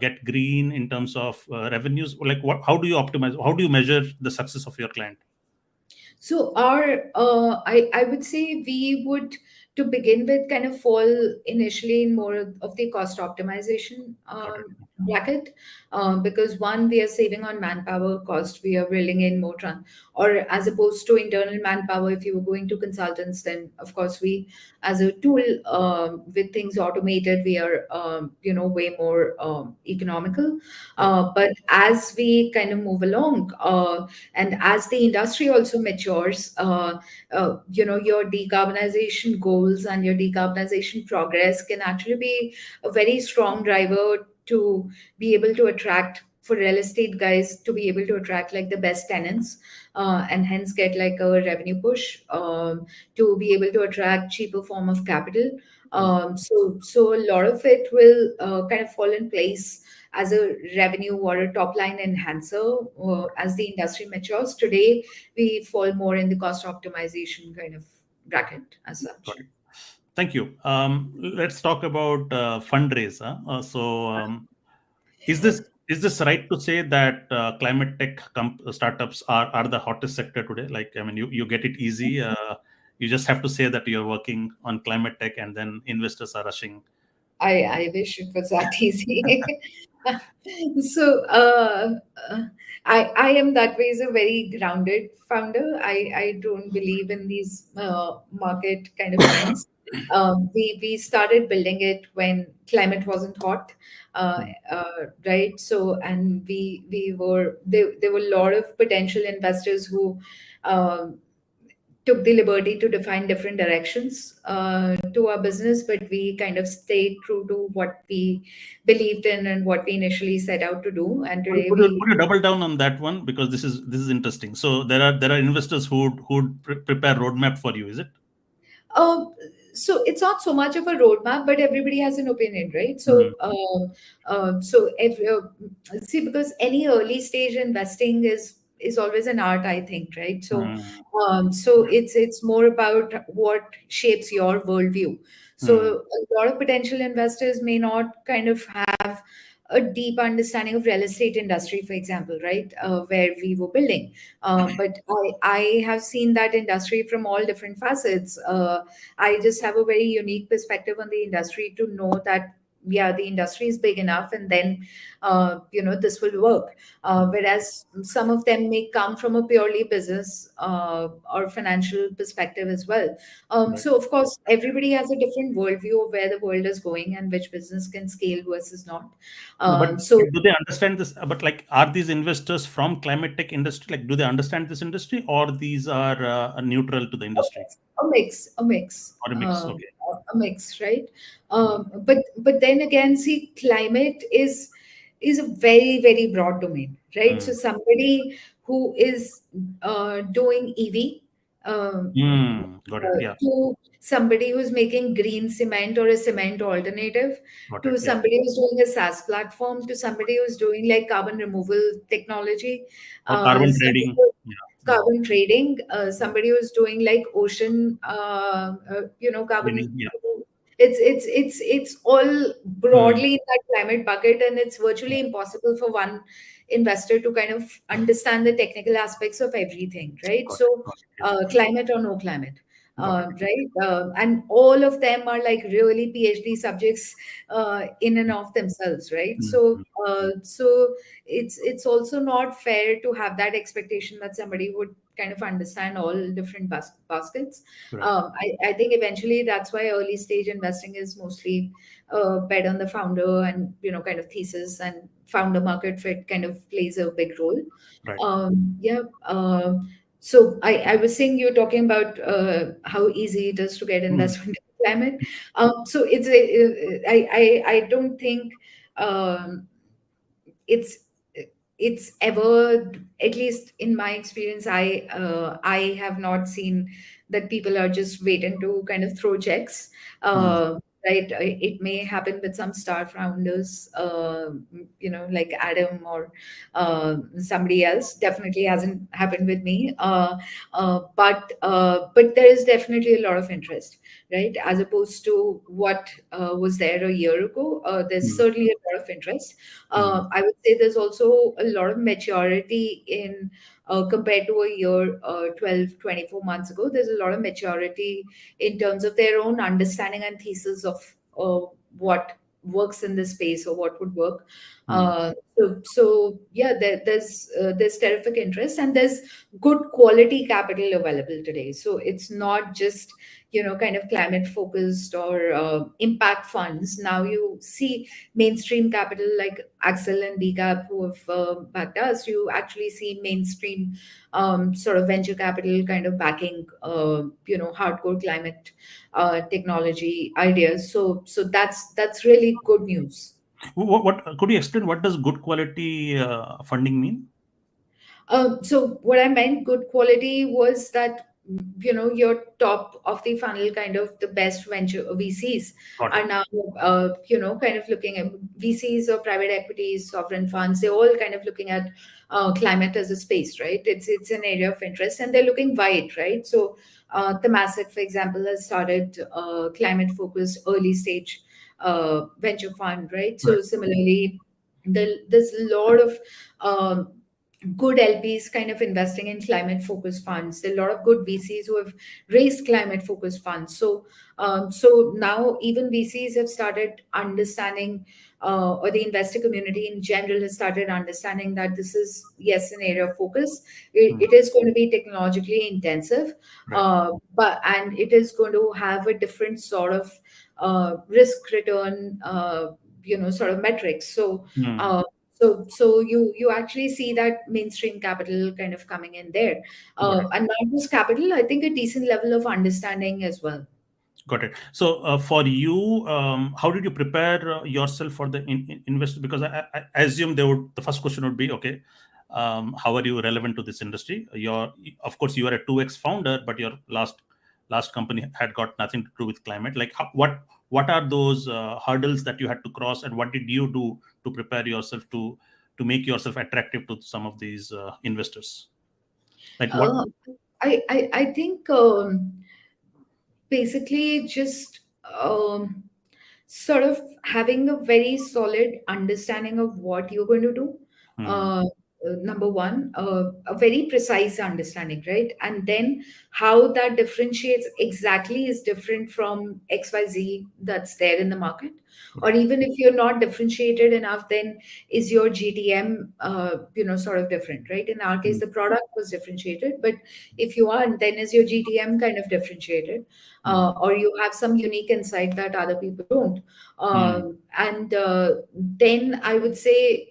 get green in terms of revenues? Like, what? How do you optimize? How do you measure the success of your client? So I would say we would, to begin with, kind of fall initially in more of the cost optimization Got it. bracket, because one, we are saving on manpower cost. We are bringing in more or as opposed to internal manpower. If you were going to consultants, then of course we, as a tool, with things automated, we are way more economical. Right. But as we kind of move along, and as the industry also matures, your decarbonization goals and your decarbonization progress can actually be a very strong driver to be able to attract, for real estate guys, to be able to attract like the best tenants, and hence get like a revenue push, to be able to attract cheaper form of capital. Hmm. So a lot of it will kind of fall in place as a revenue or a top line enhancer as the industry matures. Today, we fall more in the cost optimization kind of bracket as Got such. it. Thank you. Let's talk about fundraise. Is this right to say that climate tech startups are the hottest sector today? Like, I mean, you get it easy. You just have to say that you're working on climate tech, and then investors are rushing. I wish it was that easy. So uh, I am that way is a very grounded founder. I don't believe in these market kind of trends. We started building it when climate wasn't hot, uh, Hmm. right? So, and we were there were a lot of potential investors who um, took the liberty to define different directions to our business, but we kind of stayed true to what we believed in and what we initially set out to do. And Could, today could you we, could you double down on that one, because this is interesting. So there are investors who would prepare roadmap for you, is it? uh, so it's not so much of a roadmap, but everybody has an opinion, right? Hmm. So if see, because any early stage investing is always an art, I think, right? Hmm. So it's more about what shapes your worldview. Hmm. So a lot of potential investors may not kind of have a deep understanding of real estate industry, for example, right? Where we were building, but I have seen that industry from all different facets. I just have a very unique perspective on the industry to know that yeah, the industry is big enough, and then this will work. Mm. Whereas some of them may come from a purely business or financial perspective as well. Right. So of course, everybody has a different worldview of where the world is going and which business can scale versus not. No, So but do they understand this? But like, are these investors from climate tech industry? Like, do they understand this industry, or these are neutral to the industry, a mix, or a mix? Okay. a mix, right? Mm. But then again, see, climate is a very very broad domain, right? So Mm. somebody who is doing EV. Mm. Got it. Yeah. To somebody who's making green cement or a cement alternative, Got it. to Yeah. somebody who's doing a SaaS platform, to somebody who's doing like carbon removal technology, Or carbon somebody trading. who Yeah. Mm. carbon trading, Mm. somebody who's doing like ocean, carbon. Trading. Yeah. It's all Mm. broadly in that climate bucket, and it's virtually impossible for one investor to kind of understand the technical aspects of everything, right? Got it. So, Got it. Yeah. climate or no climate. Got it. Right, and all of them are like really PhD subjects in and of themselves, right? Mm. So, Mm. so it's also not fair to have that expectation that somebody would kind of understand all different baskets. Right. I think eventually that's why early stage investing is mostly bet on the founder and kind of thesis, and founder market fit kind of plays a big role. Right. Yeah. So I was saying you're talking about how easy it is to get Mm. investment in climate. So I don't think um, it's it's ever, at least in my experience, I have not seen that people are just waiting to kind of throw checks. Mm. Right, it may happen with some star founders, like Adam or somebody else. Definitely hasn't happened with me. But there is definitely a lot of interest, right? As opposed to what was there a year ago. There's Mm. certainly a lot of interest. Mm. I would say there's also a lot of maturity in, compared to a year, 12, 24 months ago. There's a lot of maturity in terms of their own understanding and thesis of what works in this space or what would work. Mm. So yeah, there's terrific interest, and there's good quality capital available today. So it's not just kind of climate focused or impact funds. Now you see mainstream capital like Axel and Decap who have backed us. You actually see mainstream sort of venture capital kind of backing hardcore climate technology ideas. So that's really good news. What could you explain? What does good quality funding mean? So what I meant good quality was that your top of the funnel, kind of the best venture VCs Got it. are now kind of looking at VCs or private equities, sovereign funds. They're all kind of looking at climate as a space, right? It's an area of interest, and they're looking wide, right? So Temasek, for example, has started climate focused early stage venture fund, right? Right. So similarly, there's a lot of good LPs kind of investing in climate focused funds. There are a lot of good VCs who have raised climate focused funds. So now even VCs have started understanding, or the investor community in general has started understanding that this is, yes, an area of focus. Mm. It is going to be technologically intensive, Right. but and it is going to have a different sort of risk return, sort of metrics. Mm. Uh, so you actually see that mainstream capital kind of coming in there, Got it. and not just capital. I think a decent level of understanding as well. Got it. So, for you, how did you prepare yourself for the investor? Because I assume the first question would be, okay, how are you relevant to this industry? Of course, you are a 2x founder, but your last company had got nothing to do with climate. Like, what are those hurdles that you had to cross, and what did you do to prepare yourself to make yourself attractive to some of these investors? Like what? Uh, I think basically just sort of having a very solid understanding of what you're going to do. Hmm. Uh, number one, a very precise understanding, right? And then how that differentiates exactly is different from XYZ that's there in the market. Or Correct. even if you're not differentiated enough, then is your GTM, sort of different, right? In our case, Mm, the product was differentiated, but if you aren't, then is your GTM kind of differentiated? mm, Or you have some unique insight that other people don't. mm, And then I would say,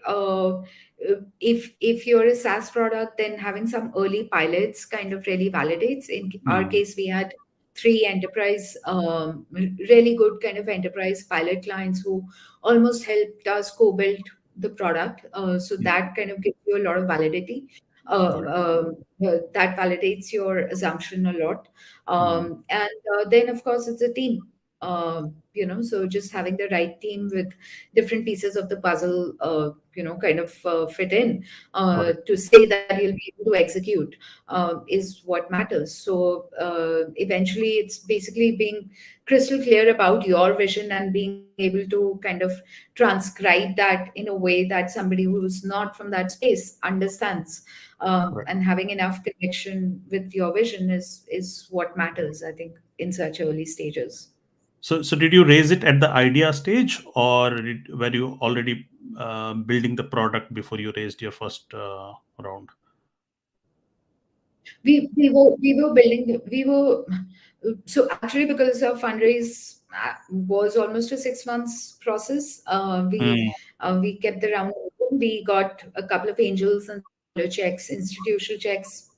if you're a SaaS product, then having some early pilots kind of really validates. In our mm. case, we had three enterprise, really good kind of enterprise pilot clients who almost helped us co-build the product. So Yeah, that kind of gives you a lot of validity. got it. That validates your assumption a lot. Mm, And then, of course, it's a team. So just having the right team with different pieces of the puzzle, kind of fit in got it. to say that you'll be able to execute is what matters. So eventually, it's basically being crystal clear about your vision and being able to kind of transcribe that in a way that somebody who's not from that space understands. Correct. And having enough connection with your vision is what matters, I think, in such early stages. So did you raise it at the idea stage, or were you already building the product before you raised your first round? We were building, we were so actually, because our fundraise was almost a 6 months process. Mm, We kept the round open. We got a couple of angels and smaller checks, institutional checks,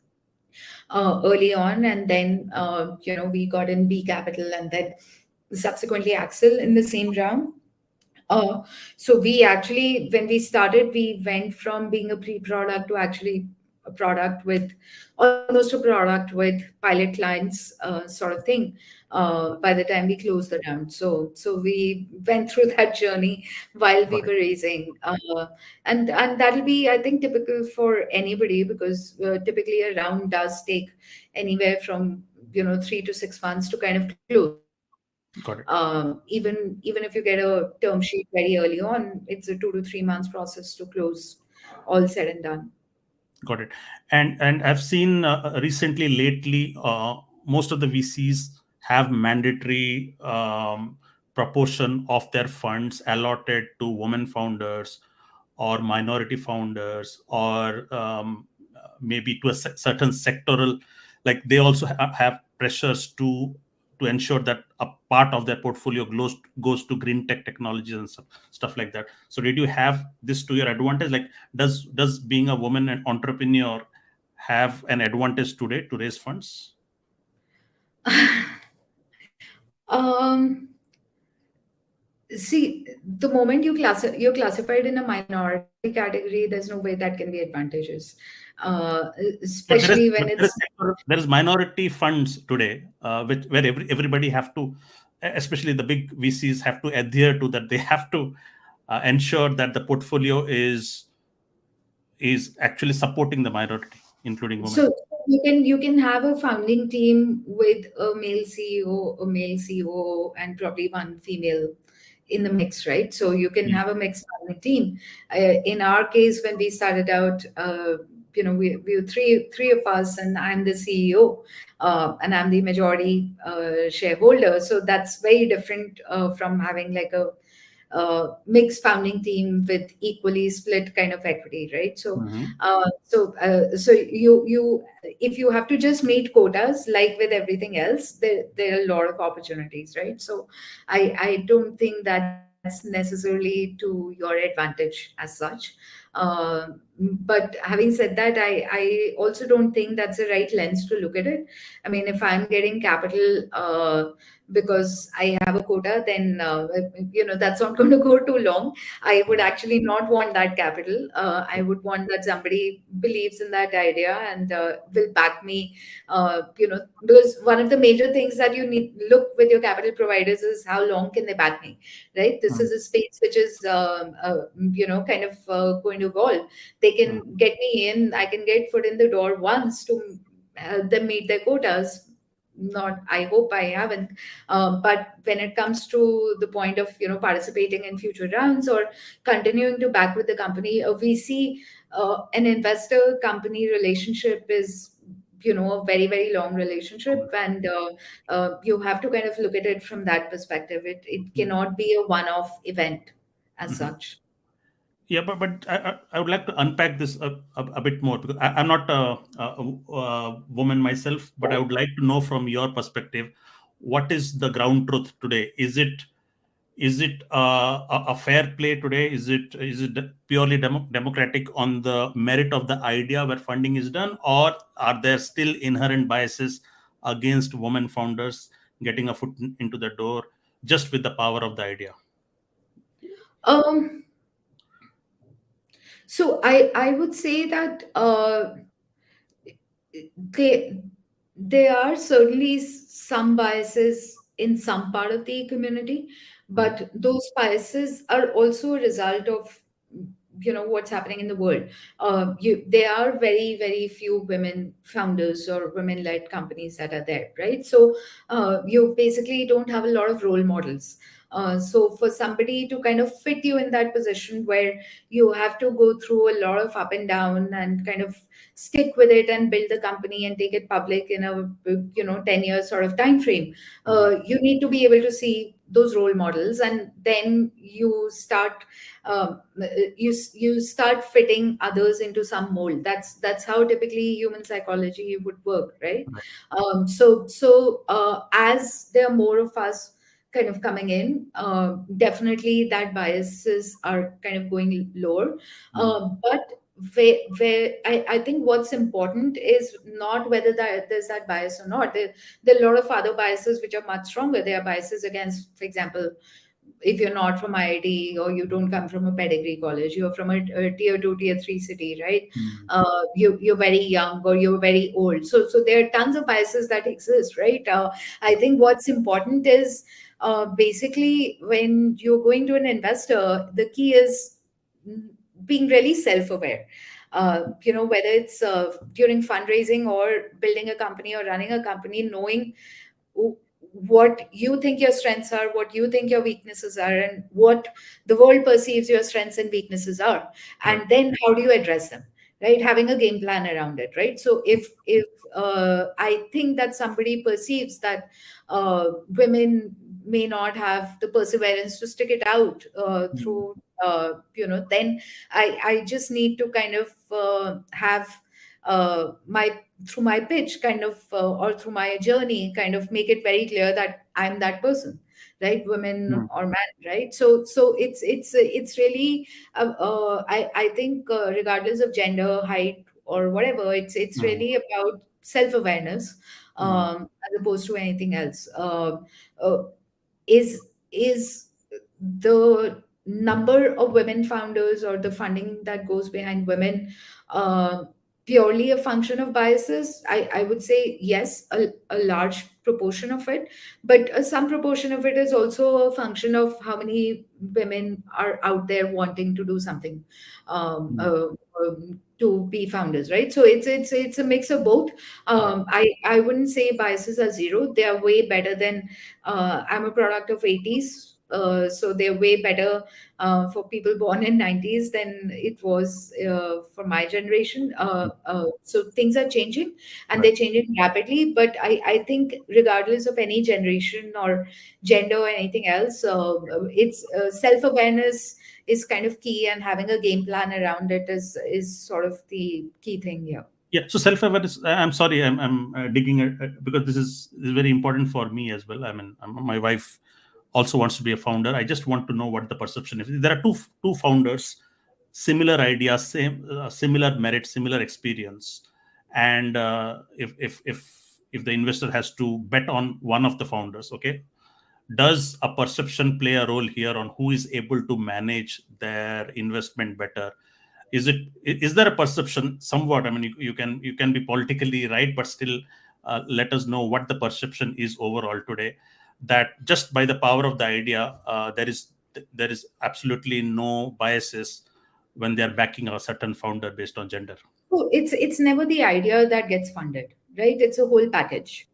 early on, and then we got in B capital, and then subsequently Axel in the same round. uh, so we actually, when we started, we went from being a pre-product to actually a product with almost a product with pilot clients, sort of thing. By the time we closed the round, so we went through that journey while we got were it. raising, and that'll be, I think, typical for anybody, because typically a round does take anywhere from 3 to 6 months to kind of close. Got it. Even if you get a term sheet very early on, it's a 2 to 3 months process to close, all said and done. Got it. And I've seen recently, lately, most of the VCs have mandatory proportion of their funds allotted to women founders or minority founders, or maybe to a certain sectoral. Like they also have pressures to ensure that a part of their portfolio goes to green tech technologies and stuff like that. So did you have this to your advantage? Like, does being a woman and entrepreneur have an advantage today to raise funds? um, See, the moment you're classified in a minority category, there's no way that can be advantageous, uh, But there is especially when but there is it's. there is minority funds today, which where everybody have to, especially the big VCs, have to adhere to that. They have to ensure that the portfolio is actually supporting the minority, including women. So you can have a founding team with a male CEO, a male COO, and probably one female in the mix, right? So you can Mm, have a mixed founding team. In our case, when we started out, we were three of us, and I'm the CEO, and I'm the majority shareholder. So that's very different from having like a mixed founding team with equally split kind of equity, right? So, mhm, so you if you have to just meet quotas, like with everything else, there are a lot of opportunities, right? So, I don't think that's necessarily to your advantage as such. Uh, but having said that, I also don't think that's the right lens to look at it. I mean, if I'm getting capital because I have a quota, then that's not going to go too long. I would mm, actually not want that capital. I would want that somebody believes in that idea and will back me. Because one of the major things that you need look with your capital providers is how long can they back me, right? This mm, is a space which is kind of going to evolve. They mm, can get me in. I can get foot in the door once to help them meet their quotas, not, I hope I haven't. But when it comes to the point of, participating in future rounds or continuing to back with the company, we see an investor company relationship is, a very, very long relationship. And you have to kind of look at it from that perspective. It cannot be a one-off event as Mhm. such. Yeah, but I would like to unpack this a bit more, because I'm not a woman myself, but I would like to know from your perspective, what is the ground truth today? Is it a fair play today? Is it purely democratic on the merit of the idea where funding is done, or are there still inherent biases against women founders getting a foot into the door just with the power of the idea? Um, so I would say that they there are certainly some biases in some part of the community, Mhm. but those biases are also a result of, what's happening in the world. There are very, very few women founders or women led companies that are there, right? So you basically don't have a lot of role models. So for somebody to kind of fit you in that position where you have to go through a lot of up and down and kind of stick with it and build the company and take it public in a 10 years sort of time frame, Mhm. you need to be able to see those role models, and then you start fitting others into some mold. That's how typically human psychology would work, right? Right. So as there are more of us kind of coming in, definitely that biases are kind of going lower. Mhm. But where I think what's important is not whether there's that bias or not. There are a lot of other biases which are much stronger. There are biases against, for example, if you're not from IIT or you don't come from a pedigree college, you're from a tier two, tier three city, right? Mhm. You're very young or you're very old. So there are tons of biases that exist, right? I think what's important is basically when you're going to an investor, the key is being really self-aware. Whether it's during fundraising or building a company or running a company, knowing what you think your strengths are, what you think your weaknesses are, and what the world perceives your strengths and weaknesses are, Right. and then how do you address them, right? Having a game plan around it, right? So if I think that somebody perceives that women may not have the perseverance to stick it out Mhm. then I just need to kind of have my through my pitch kind of or through my journey kind of make it very clear that I'm that person, right? Women Mhm. or man, right? So it's really I think regardless of gender, height, or whatever, it's Mhm. really about self-awareness, Mhm. as opposed to anything else. Uh, is the number of women founders or the funding that goes behind women uh, purely a function of biases? I would say yes, a large proportion of it, but some proportion of it is also a function of how many women are out there wanting to do something, Mhm. to be founders, right? So it's a mix of both. Right. I wouldn't say biases are zero. They are way better than I'm a product of 80s, so they're way better for people born in 90s than it was for my generation. So things are changing, and Right. they're changing rapidly. But I think regardless of any generation or gender or anything else, it's self-awareness is kind of key, and having a game plan around it is sort of the key thing here. Yeah. So self-awareness. I'm sorry. I'm digging because this is very important for me as well. I mean, my wife also wants to be a founder. I just want to know what the perception is. There are two founders, similar ideas, similar merit, similar experience, and if the investor has to bet on one of the founders, okay, does a perception play a role here on who is able to manage their investment better? Is there a perception somewhat? I mean, you can be politically right, but still let us know what the perception is overall today, that just by the power of the idea, there is absolutely no biases when they are backing a certain founder based on gender. So it's never the idea that gets funded, right? It's a whole package.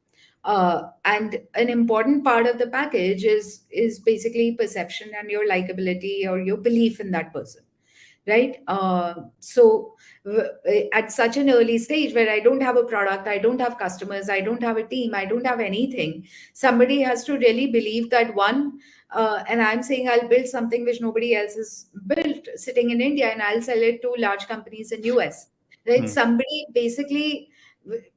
And an important part of the package is basically perception and your likability or your belief in that person, right? At such an early stage where I don't have a product, I don't have customers, I don't have a team, I don't have anything, somebody has to really believe that one, and I'm saying I'll build something which nobody else has built sitting in India, and I'll sell it to large companies in US, right? Mm, Somebody basically,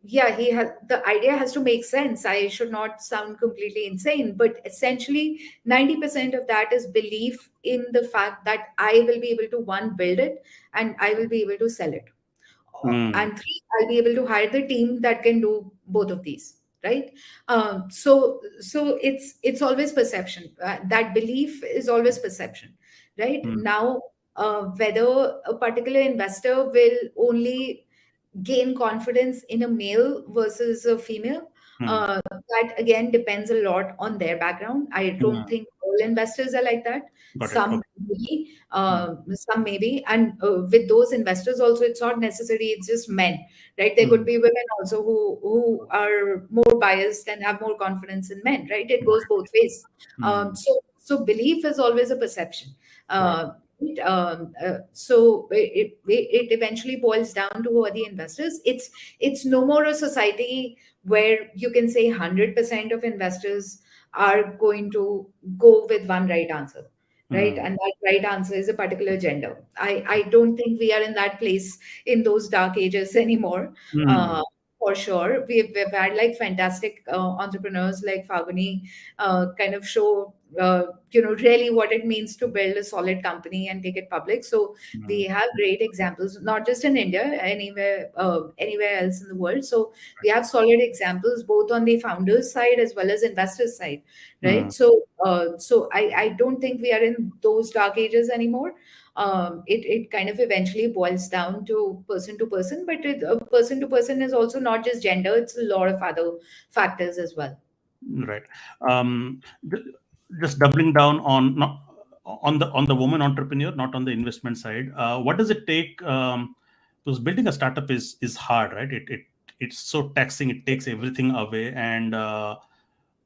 yeah, he has, the idea has to make sense. I should not sound completely insane, but essentially 90% of that is belief in the fact that I will be able to, one, build it, and I will be able to sell it. mm, And three, I'll be able to hire the team that can do both of these, right? So it's always perception. That belief is always perception, right? mm, Now, whether a particular investor will only gain confidence in a male versus a female, mm, that again depends a lot on their background. I don't mm. think all investors are like that. Got it. Some Okay. maybe, Mm, some maybe, and with those investors also, it's not necessary. It's just men, right? There could mm. be women also who are more biased and have more confidence in men, right? It Got goes both ways. it. So belief is always a perception. Right. So it eventually boils down to who are the investors. It's no more a society where you can say 100% of investors are going to go with one right answer, right? Mm, And that right answer is a particular gender. I don't think we are in that place in those dark ages anymore. mm, Uh, for sure, we've had like fantastic entrepreneurs like Faguni kind of show really what it means to build a solid company and take it public. So we mm. have great examples, not just in India, anywhere else in the world. So we have solid examples both on the founders side as well as investors side, Mm, right? So I don't think we are in those dark ages anymore. It kind of eventually boils down to person, but person to person is also not just gender; it's a lot of other factors as well. right. Um, th- just doubling down on not on the woman entrepreneur, not on the investment side. What does it take? Because building a startup is hard, right? It's so taxing. It takes everything away, and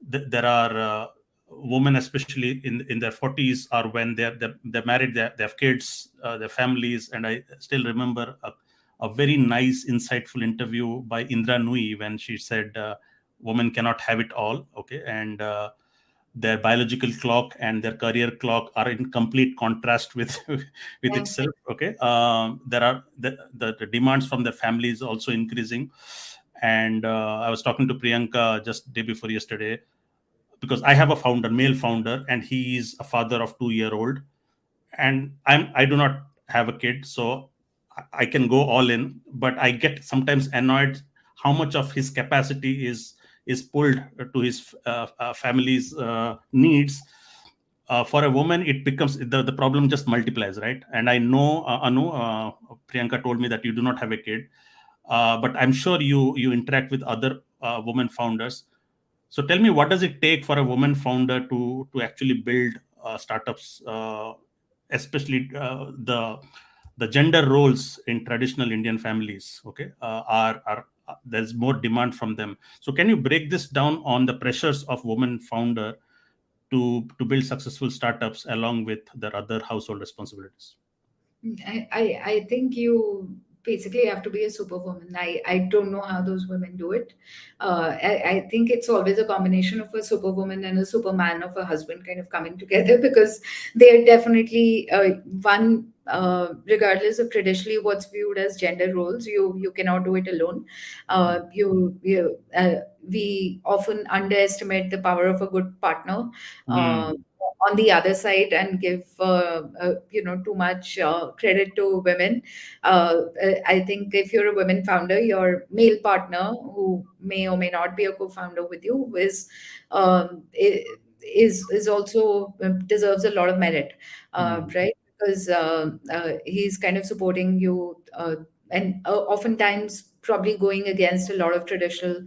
there are women, especially in their 40s, or when they're married, they have kids, their families. And I still remember a very nice, insightful interview by Indra Nui when she said, "Women cannot have it all." Okay, and their biological clock and their career clock are in complete contrast with with Yeah. itself. Okay, there are the demands from the family is also increasing. And I was talking to Priyanka just day before yesterday, because I have a founder, male founder, and he is a father of 2-year old, and I do not have a kid, so I can go all in, but I get sometimes annoyed how much of his capacity is pulled to his family's needs. For a woman, it becomes the problem just multiplies, right? And I know Anu, Priyanka told me that you do not have a kid, but I'm sure you interact with other women founders. So tell me, what does it take for a woman founder to actually build startups, especially the gender roles in traditional Indian families? Okay, are there's more demand from them. So can you break this down on the pressures of woman founder to build successful startups along with their other household responsibilities? I think you basically have to be a superwoman. I don't know how those women do it. I think it's always a combination of a superwoman and a superman of a husband kind of coming together because they're definitely one. Regardless of traditionally what's viewed as gender roles, you cannot do it alone. We often underestimate the power of a good partner. Uh, Mm, on the other side and give too much credit to women. I think if you're a women founder, your male partner who may or may not be a co-founder with you um, i- is also deserves a lot of merit, mm, right? Because he's kind of supporting you. And oftentimes probably going against a lot of traditional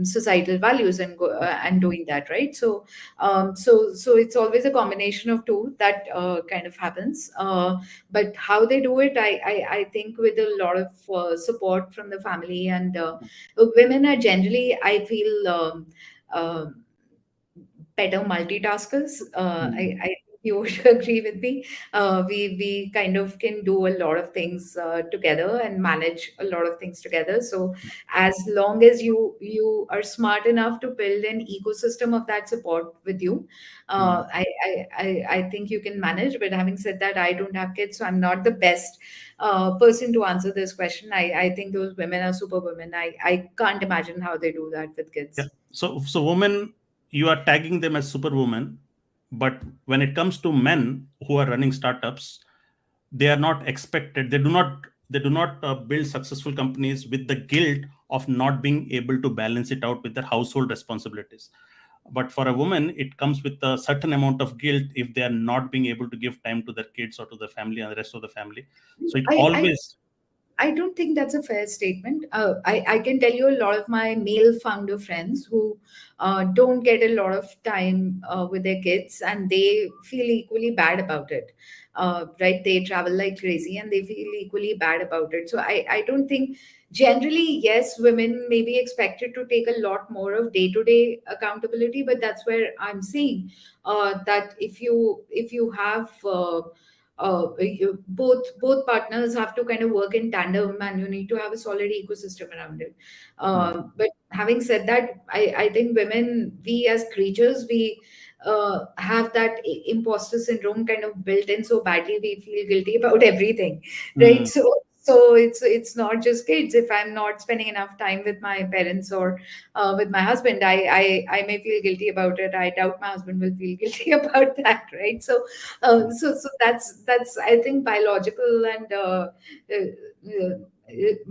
societal values and doing that, right? So it's always a combination of two that kind of happens. But how they do it, I think with a lot of support from the family, and women are generally, I feel, um better multitaskers. I think you would agree with me. We kind of can do a lot of things together and manage a lot of things together. So as long as you are smart enough to build an ecosystem of that support with you, Mm. I think you can manage. But having said that, I don't have kids, so I'm not the best person to answer this question. I think those women are super women. I can't imagine how they do that with Yeah. kids. So women, you are tagging them as superwoman, but when it comes to men who are running startups, they are not expected. They do not build successful companies with the guilt of not being able to balance it out with their household responsibilities. But for a woman, it comes with a certain amount of guilt if they are not being able to give time to their kids or to the family and the rest of the family. So it I always. I don't think that's a fair statement. I can tell you a lot of my male founder friends who don't get a lot of time with their kids, and they feel equally bad about it. Right? They travel like crazy and they feel equally bad about it. So I don't think, generally, yes, women may be expected to take a lot more of day to day accountability, but that's where I'm seeing that if you have both partners have to kind of work in tandem, and you need to have a solid ecosystem around it. Hmm. But having said that, I think women, we as creatures, we have that imposter syndrome kind of built in so badly, we feel guilty about everything, right? Hmm. So it's not just kids. If I'm not spending enough time with my parents or with my husband, I may feel guilty about it. I doubt my husband will feel guilty about that, right? So that's, I think, biological, and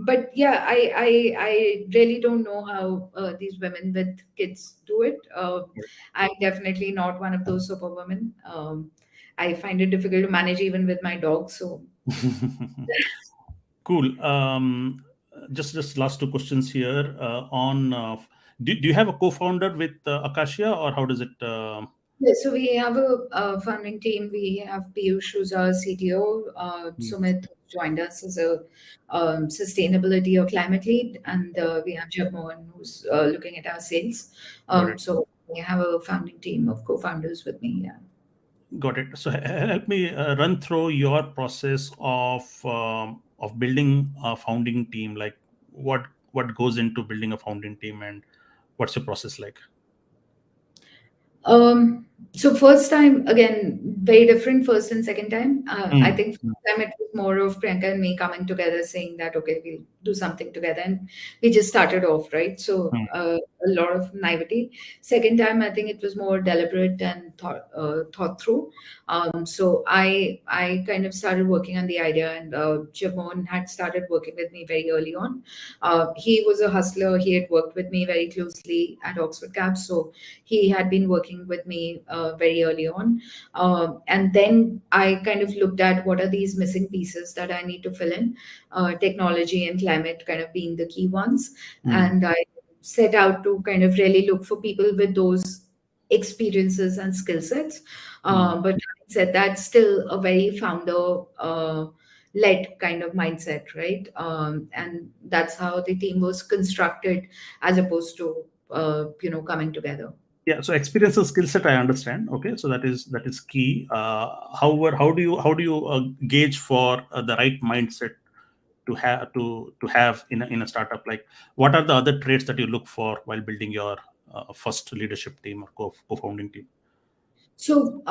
but yeah, I really don't know how these women with kids do it. I'm definitely not one of those super women. I find it difficult to manage even with my dog. So Cool. Just last two questions here. On do you have a co-founder with Acacia, or how does it? yeah, so we have a founding team. We have Piyush, who's our CTO. Hmm. Sumit joined us as a sustainability or climate lead, and we have Jagmohan, who's looking at our sales. Got it. So we have a founding team of co-founders with me. Yeah. Got it. So help me run through your process of building a founding team. Like what goes into building a founding team, and what's your process like? So first time, again, very different first and second time. I Hmm. think first time it was more of Priyanka and me coming together, saying that okay, we'll do something together, and we just started off, right. So Hmm. a lot of naivety. Second time, I think it was more deliberate and thought through. So I kind of started working on the idea, and Jamon had started working with me very early on. He was a hustler. He had worked with me very closely at Oxford Cabs, so he had been working with me very early on. And then I kind of looked at what are these missing pieces that I need to fill in, technology and climate kind of being the key ones. Hmm. And I set out to kind of really look for people with those experiences and skill sets. Hmm. But having said that, still a very founder led kind of mindset, right? And that's how the team was constructed as opposed to coming together. Yeah. So experience and skill set, I understand. Okay. So that is key. However, how do you gauge for the right mindset to have in a startup? Like, what are the other traits that you look for while building your first leadership team or co-founding team? So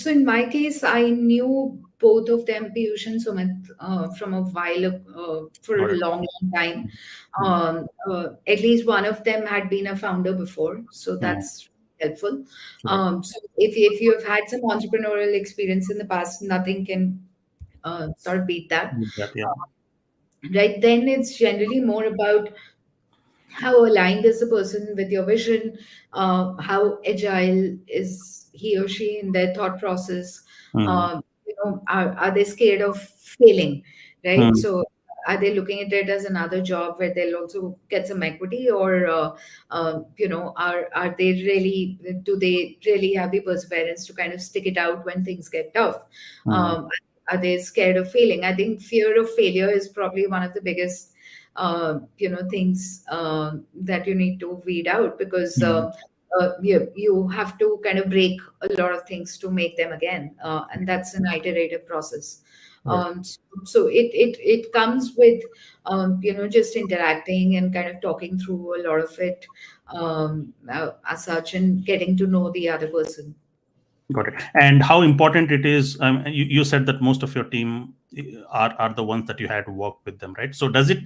in my case, I knew both of them, Piyush and Sumit, from a while, for Got a it. long, long time. Hmm. At least one of them had been a founder before, so Hmm. that's helpful. Right. So if you have had some entrepreneurial experience in the past, nothing can sort of beat that, That, yeah. right? Then it's generally more about how aligned is the person with your vision, how agile is he or she in their thought process. Hmm. Are they scared of failing, right? Hmm. So are they looking at it as another job where they'll also get some equity, or are they really, do they really have the perseverance to kind of stick it out when things get tough? Mm. Um, are they scared of failing? I think fear of failure is probably one of the biggest things that you need to weed out, because Mm. you have to kind of break a lot of things to make them again, and that's an iterative process. Got So it comes with just interacting and kind of talking through a lot of it, as such, and getting to know the other person. Got it. And how important it is? You said that most of your team are the ones that you had worked with them, right? So does it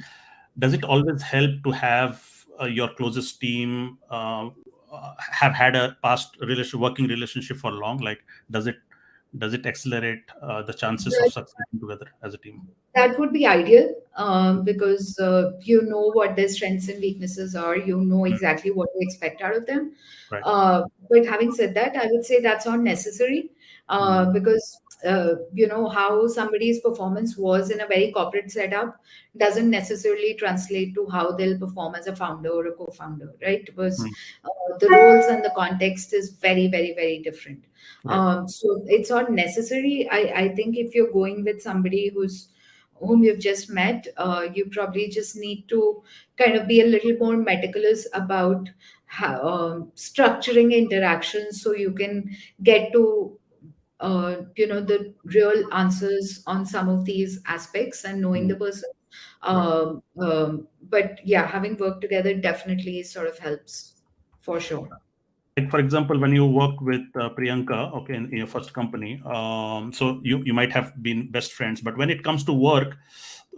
always help to have your closest team have had a past working relationship for long? Like, does it accelerate the chances of succeeding together as a team? That would be ideal, because you know what their strengths and weaknesses are. You know Mm. exactly what to expect out of them. Right. But having said that, I would say that's not necessary, Mm. because how somebody's performance was in a very corporate setup doesn't necessarily translate to how they'll perform as a founder or a co-founder, right? Because Mm. the roles and the context is very, very, very different. Right. So it's not necessary. I think if you're going with somebody whom you've just met, you probably just need to kind of be a little more meticulous about structuring interactions, so you can get to the real answers on some of these aspects and knowing Mm. the person. Right. But yeah, having worked together definitely sort of helps, for sure. Like, for example, when you worked with Priyanka, okay, in your first company, so you might have been best friends, but when it comes to work,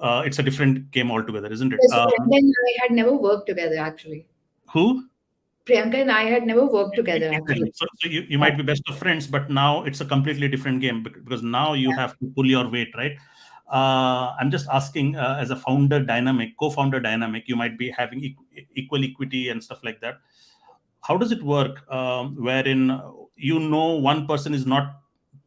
it's a different game altogether, isn't it? Yes, Priyanka and I had never worked together, actually. Who? Priyanka and I had never worked together, Exactly. actually. So you Yeah. might be best of friends, but now it's a completely different game because now you have to pull your weight, right? I'm just asking, as a founder dynamic, co-founder dynamic, you might be having equal equity and stuff like that. How does it work, wherein one person is not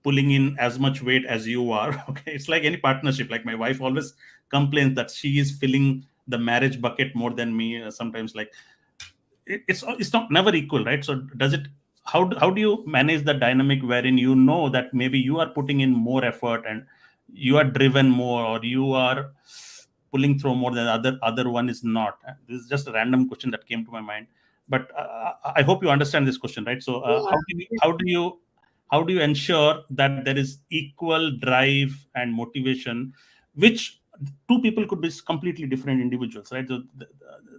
pulling in as much weight as you are? Okay, it's like any partnership. Like, my wife always complains that she is filling the marriage bucket more than me sometimes. Like, it's not never equal, right? So does it how do you manage the dynamic wherein that maybe you are putting in more effort and you are driven more, or you are pulling through more than the other one is not? This is just a random question that came to my mind, but I hope you understand this question, right? So how do you ensure that there is equal drive and motivation, which two people could be completely different individuals, right? So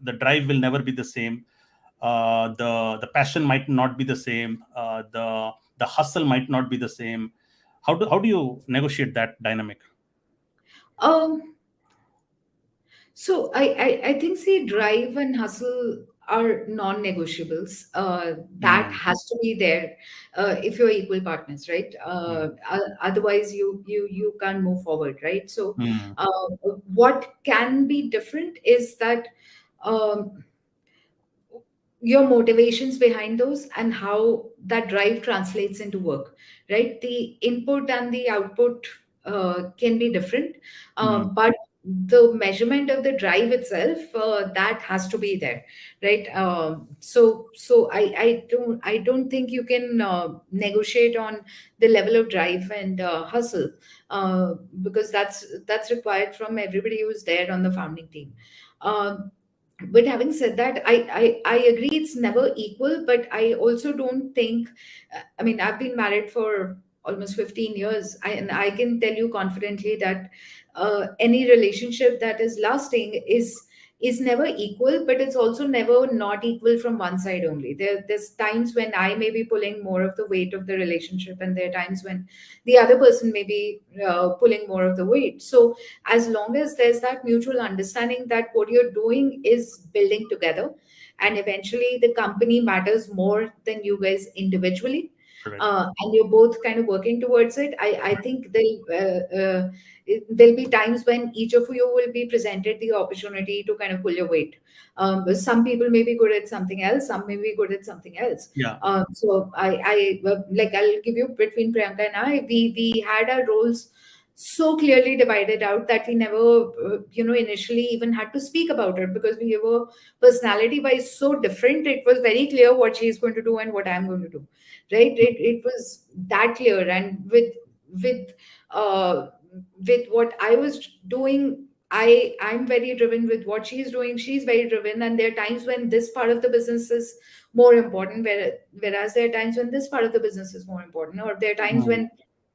the drive will never be the same. The passion might not be the same. The hustle might not be the same. How do you negotiate that dynamic? Um, so I think, see, drive and hustle are non-negotiables. That Mm. has to be there, if you're equal partners, right? Mm. Otherwise, you can't move forward, right? So, Mm. uh, what can be different is that, um, your motivations behind those and how that drive translates into work, right? The input and the output can be different, Mm. but the measurement of the drive itself, that has to be there, right? So I don't think you can negotiate on the level of drive and hustle, because that's required from everybody who's there on the founding team. Um, but having said that, I agree it's never equal, but I also don't think, I mean, I've been married for almost 15 years, and I can tell you confidently that any relationship that is lasting is never equal, but it's also never not equal from one side only. There's times when I may be pulling more of the weight of the relationship, and there are times when the other person may be pulling more of the weight. So as long as there's that mutual understanding that what you're doing is building together, and eventually the company matters more than you guys individually, Correct. and you're both kind of working towards it, I think there'll be times when each of you will be presented the opportunity to kind of pull your weight. But some people may be good at something else, some may be good at something else. Yeah. So like, I'll give you, between Priyanka and I, we had our roles so clearly divided out that we never, initially even had to speak about it, because we were personality wise so different. It was very clear what she is going to do and what I'm going to do, right? It was that clear. And with uh with what I was doing, I'm very driven. With what she's doing, she's very driven. And there are times when this part of the business is more important, whereas there are times when this part of the business is more important, or there are times Mm, when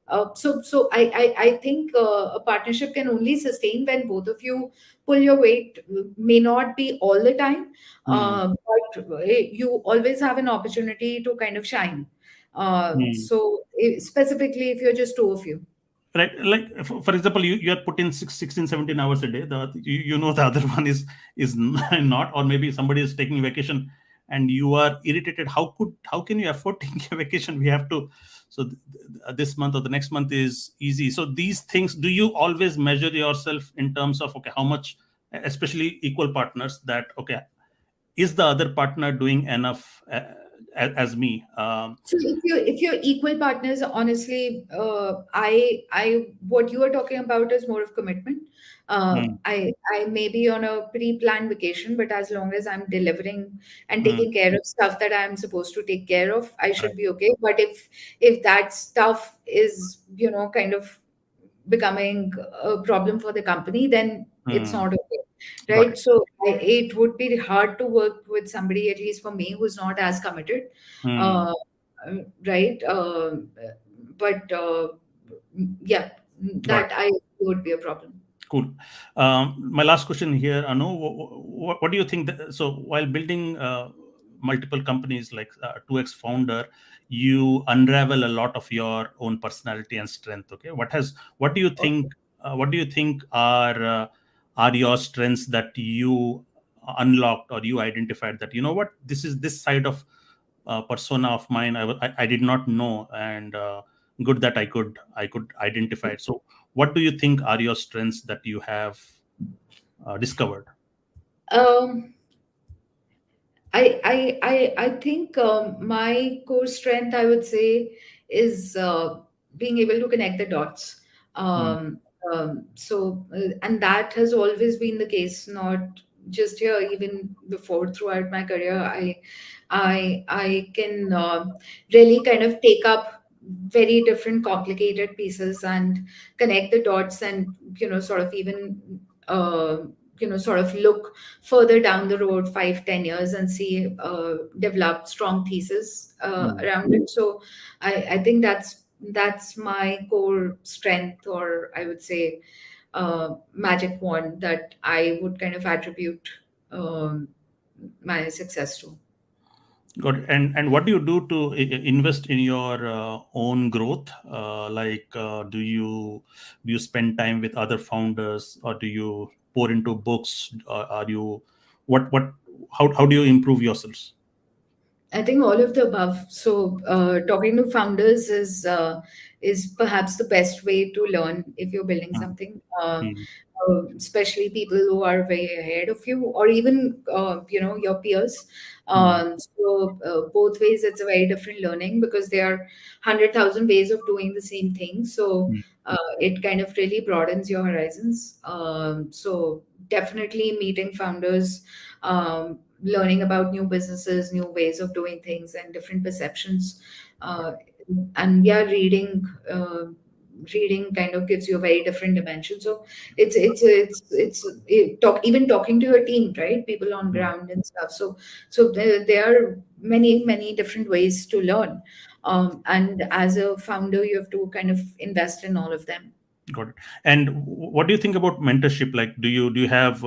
I think a partnership can only sustain when both of you pull your weight. May not be all the time, mm, but you always have an opportunity to kind of shine. mm. Specifically, if you're just two of you. Right, like for example, you are put in 16, 17 hours a day. You know the other one is not, or maybe somebody is taking vacation and you are irritated. How can you afford taking a vacation? We have to, so this month or the next month is easy. So these things, do you always measure yourself in terms of, okay, how much, especially equal partners, that okay, is the other partner doing enough as me? So if you're equal partners, honestly, I what you are talking about is more of commitment. Mm, I may be on a pre-planned vacation, but as long as I'm delivering and mm, taking care of stuff that I'm supposed to take care of, I right. should be okay. But if that stuff is, kind of becoming a problem for the company, then it's Mm, not okay, got right? it. So it would be hard to work with somebody, at least for me, who's not as committed, Mm, uh, right? But yeah, got it. that I would be a problem. Cool. My last question here, Anu, what do you think? So, while building multiple companies like 2x founder, you unravel a lot of your own personality and strength. Okay, what do you think? What do you think are your strengths that you unlocked or you identified, that you know what, this is this side of persona of mine, I did not know, and good that I could identify it. So what do you think are your strengths that you have discovered? Um, I think my core strength, I would say, is being able to connect the dots. Hmm, And that has always been the case, not just here, even before, throughout my career. I can really kind of take up very different, complicated pieces and connect the dots, and sort of even sort of look further down the road, 5, 10 years, and see develop strong thesis hmm. around it. So I think that's my core strength, or I would say magic wand that I would kind of attribute um, my success to. Got it. And what do you do to invest in your own growth? Like, do you spend time with other founders, or do you pour into books? Are you what how do you improve yourselves? I think all of the above. So, talking to founders is perhaps the best way to learn if you're building Hmm, something. hmm, Especially people who are way ahead of you, or even your peers. hmm, Both ways, it's a very different learning, because there are 100,000 ways of doing the same thing. So hmm. it kind of really broadens your horizons. So definitely meeting founders, learning about new businesses, new ways of doing things, and different perceptions. Uh, and yeah, reading kind of gives you a very different dimension. So even talking to your team, right? People on Hmm. ground and stuff. So there are many different ways to learn. And as a founder, you have to kind of invest in all of them. Got it. And what do you think about mentorship? Like, do you have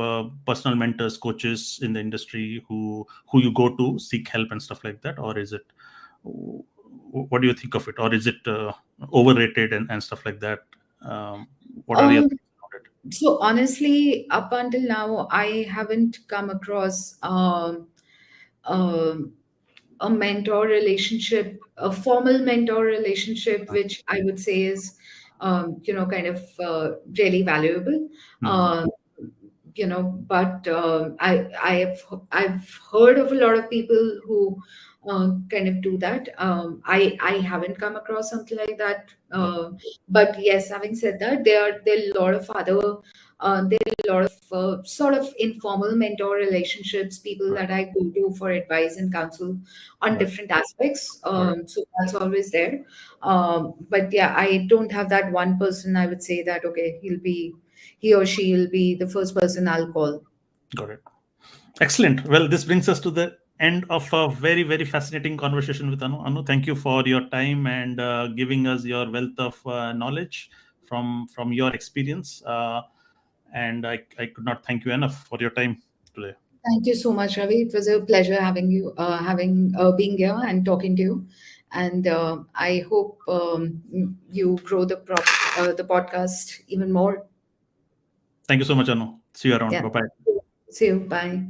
personal mentors, coaches in the industry who you go to seek help and stuff like that, or is it? What do you think of it, or is it overrated and stuff like that? What are your Um, thoughts about it? so honestly, up until now, I haven't come across um, a mentor relationship, a formal mentor relationship, which I would say is, kind of really valuable. Hmm. Uh, but I've heard of a lot of people who kind of do that. I haven't come across something like that. Got But yes, having said that, there are a lot of other there are a lot of sort of informal mentor relationships, people right, that I go to for advice and counsel on right, different aspects. got it. So that's always there. But yeah, I don't have that one person I would say that okay, he or she will be the first person I'll call. Got it. Excellent. Well, this brings us to the end of a very, very fascinating conversation with Anu. Anu, thank you for your time and giving us your wealth of knowledge from your experience. And I could not thank you enough for your time today. Thank you so much, Ravi. It was a pleasure having you, having being here and talking to you. And I hope you grow the podcast even more. Thank you so much, Anu. See you around. Yeah. Bye bye. See you. Bye.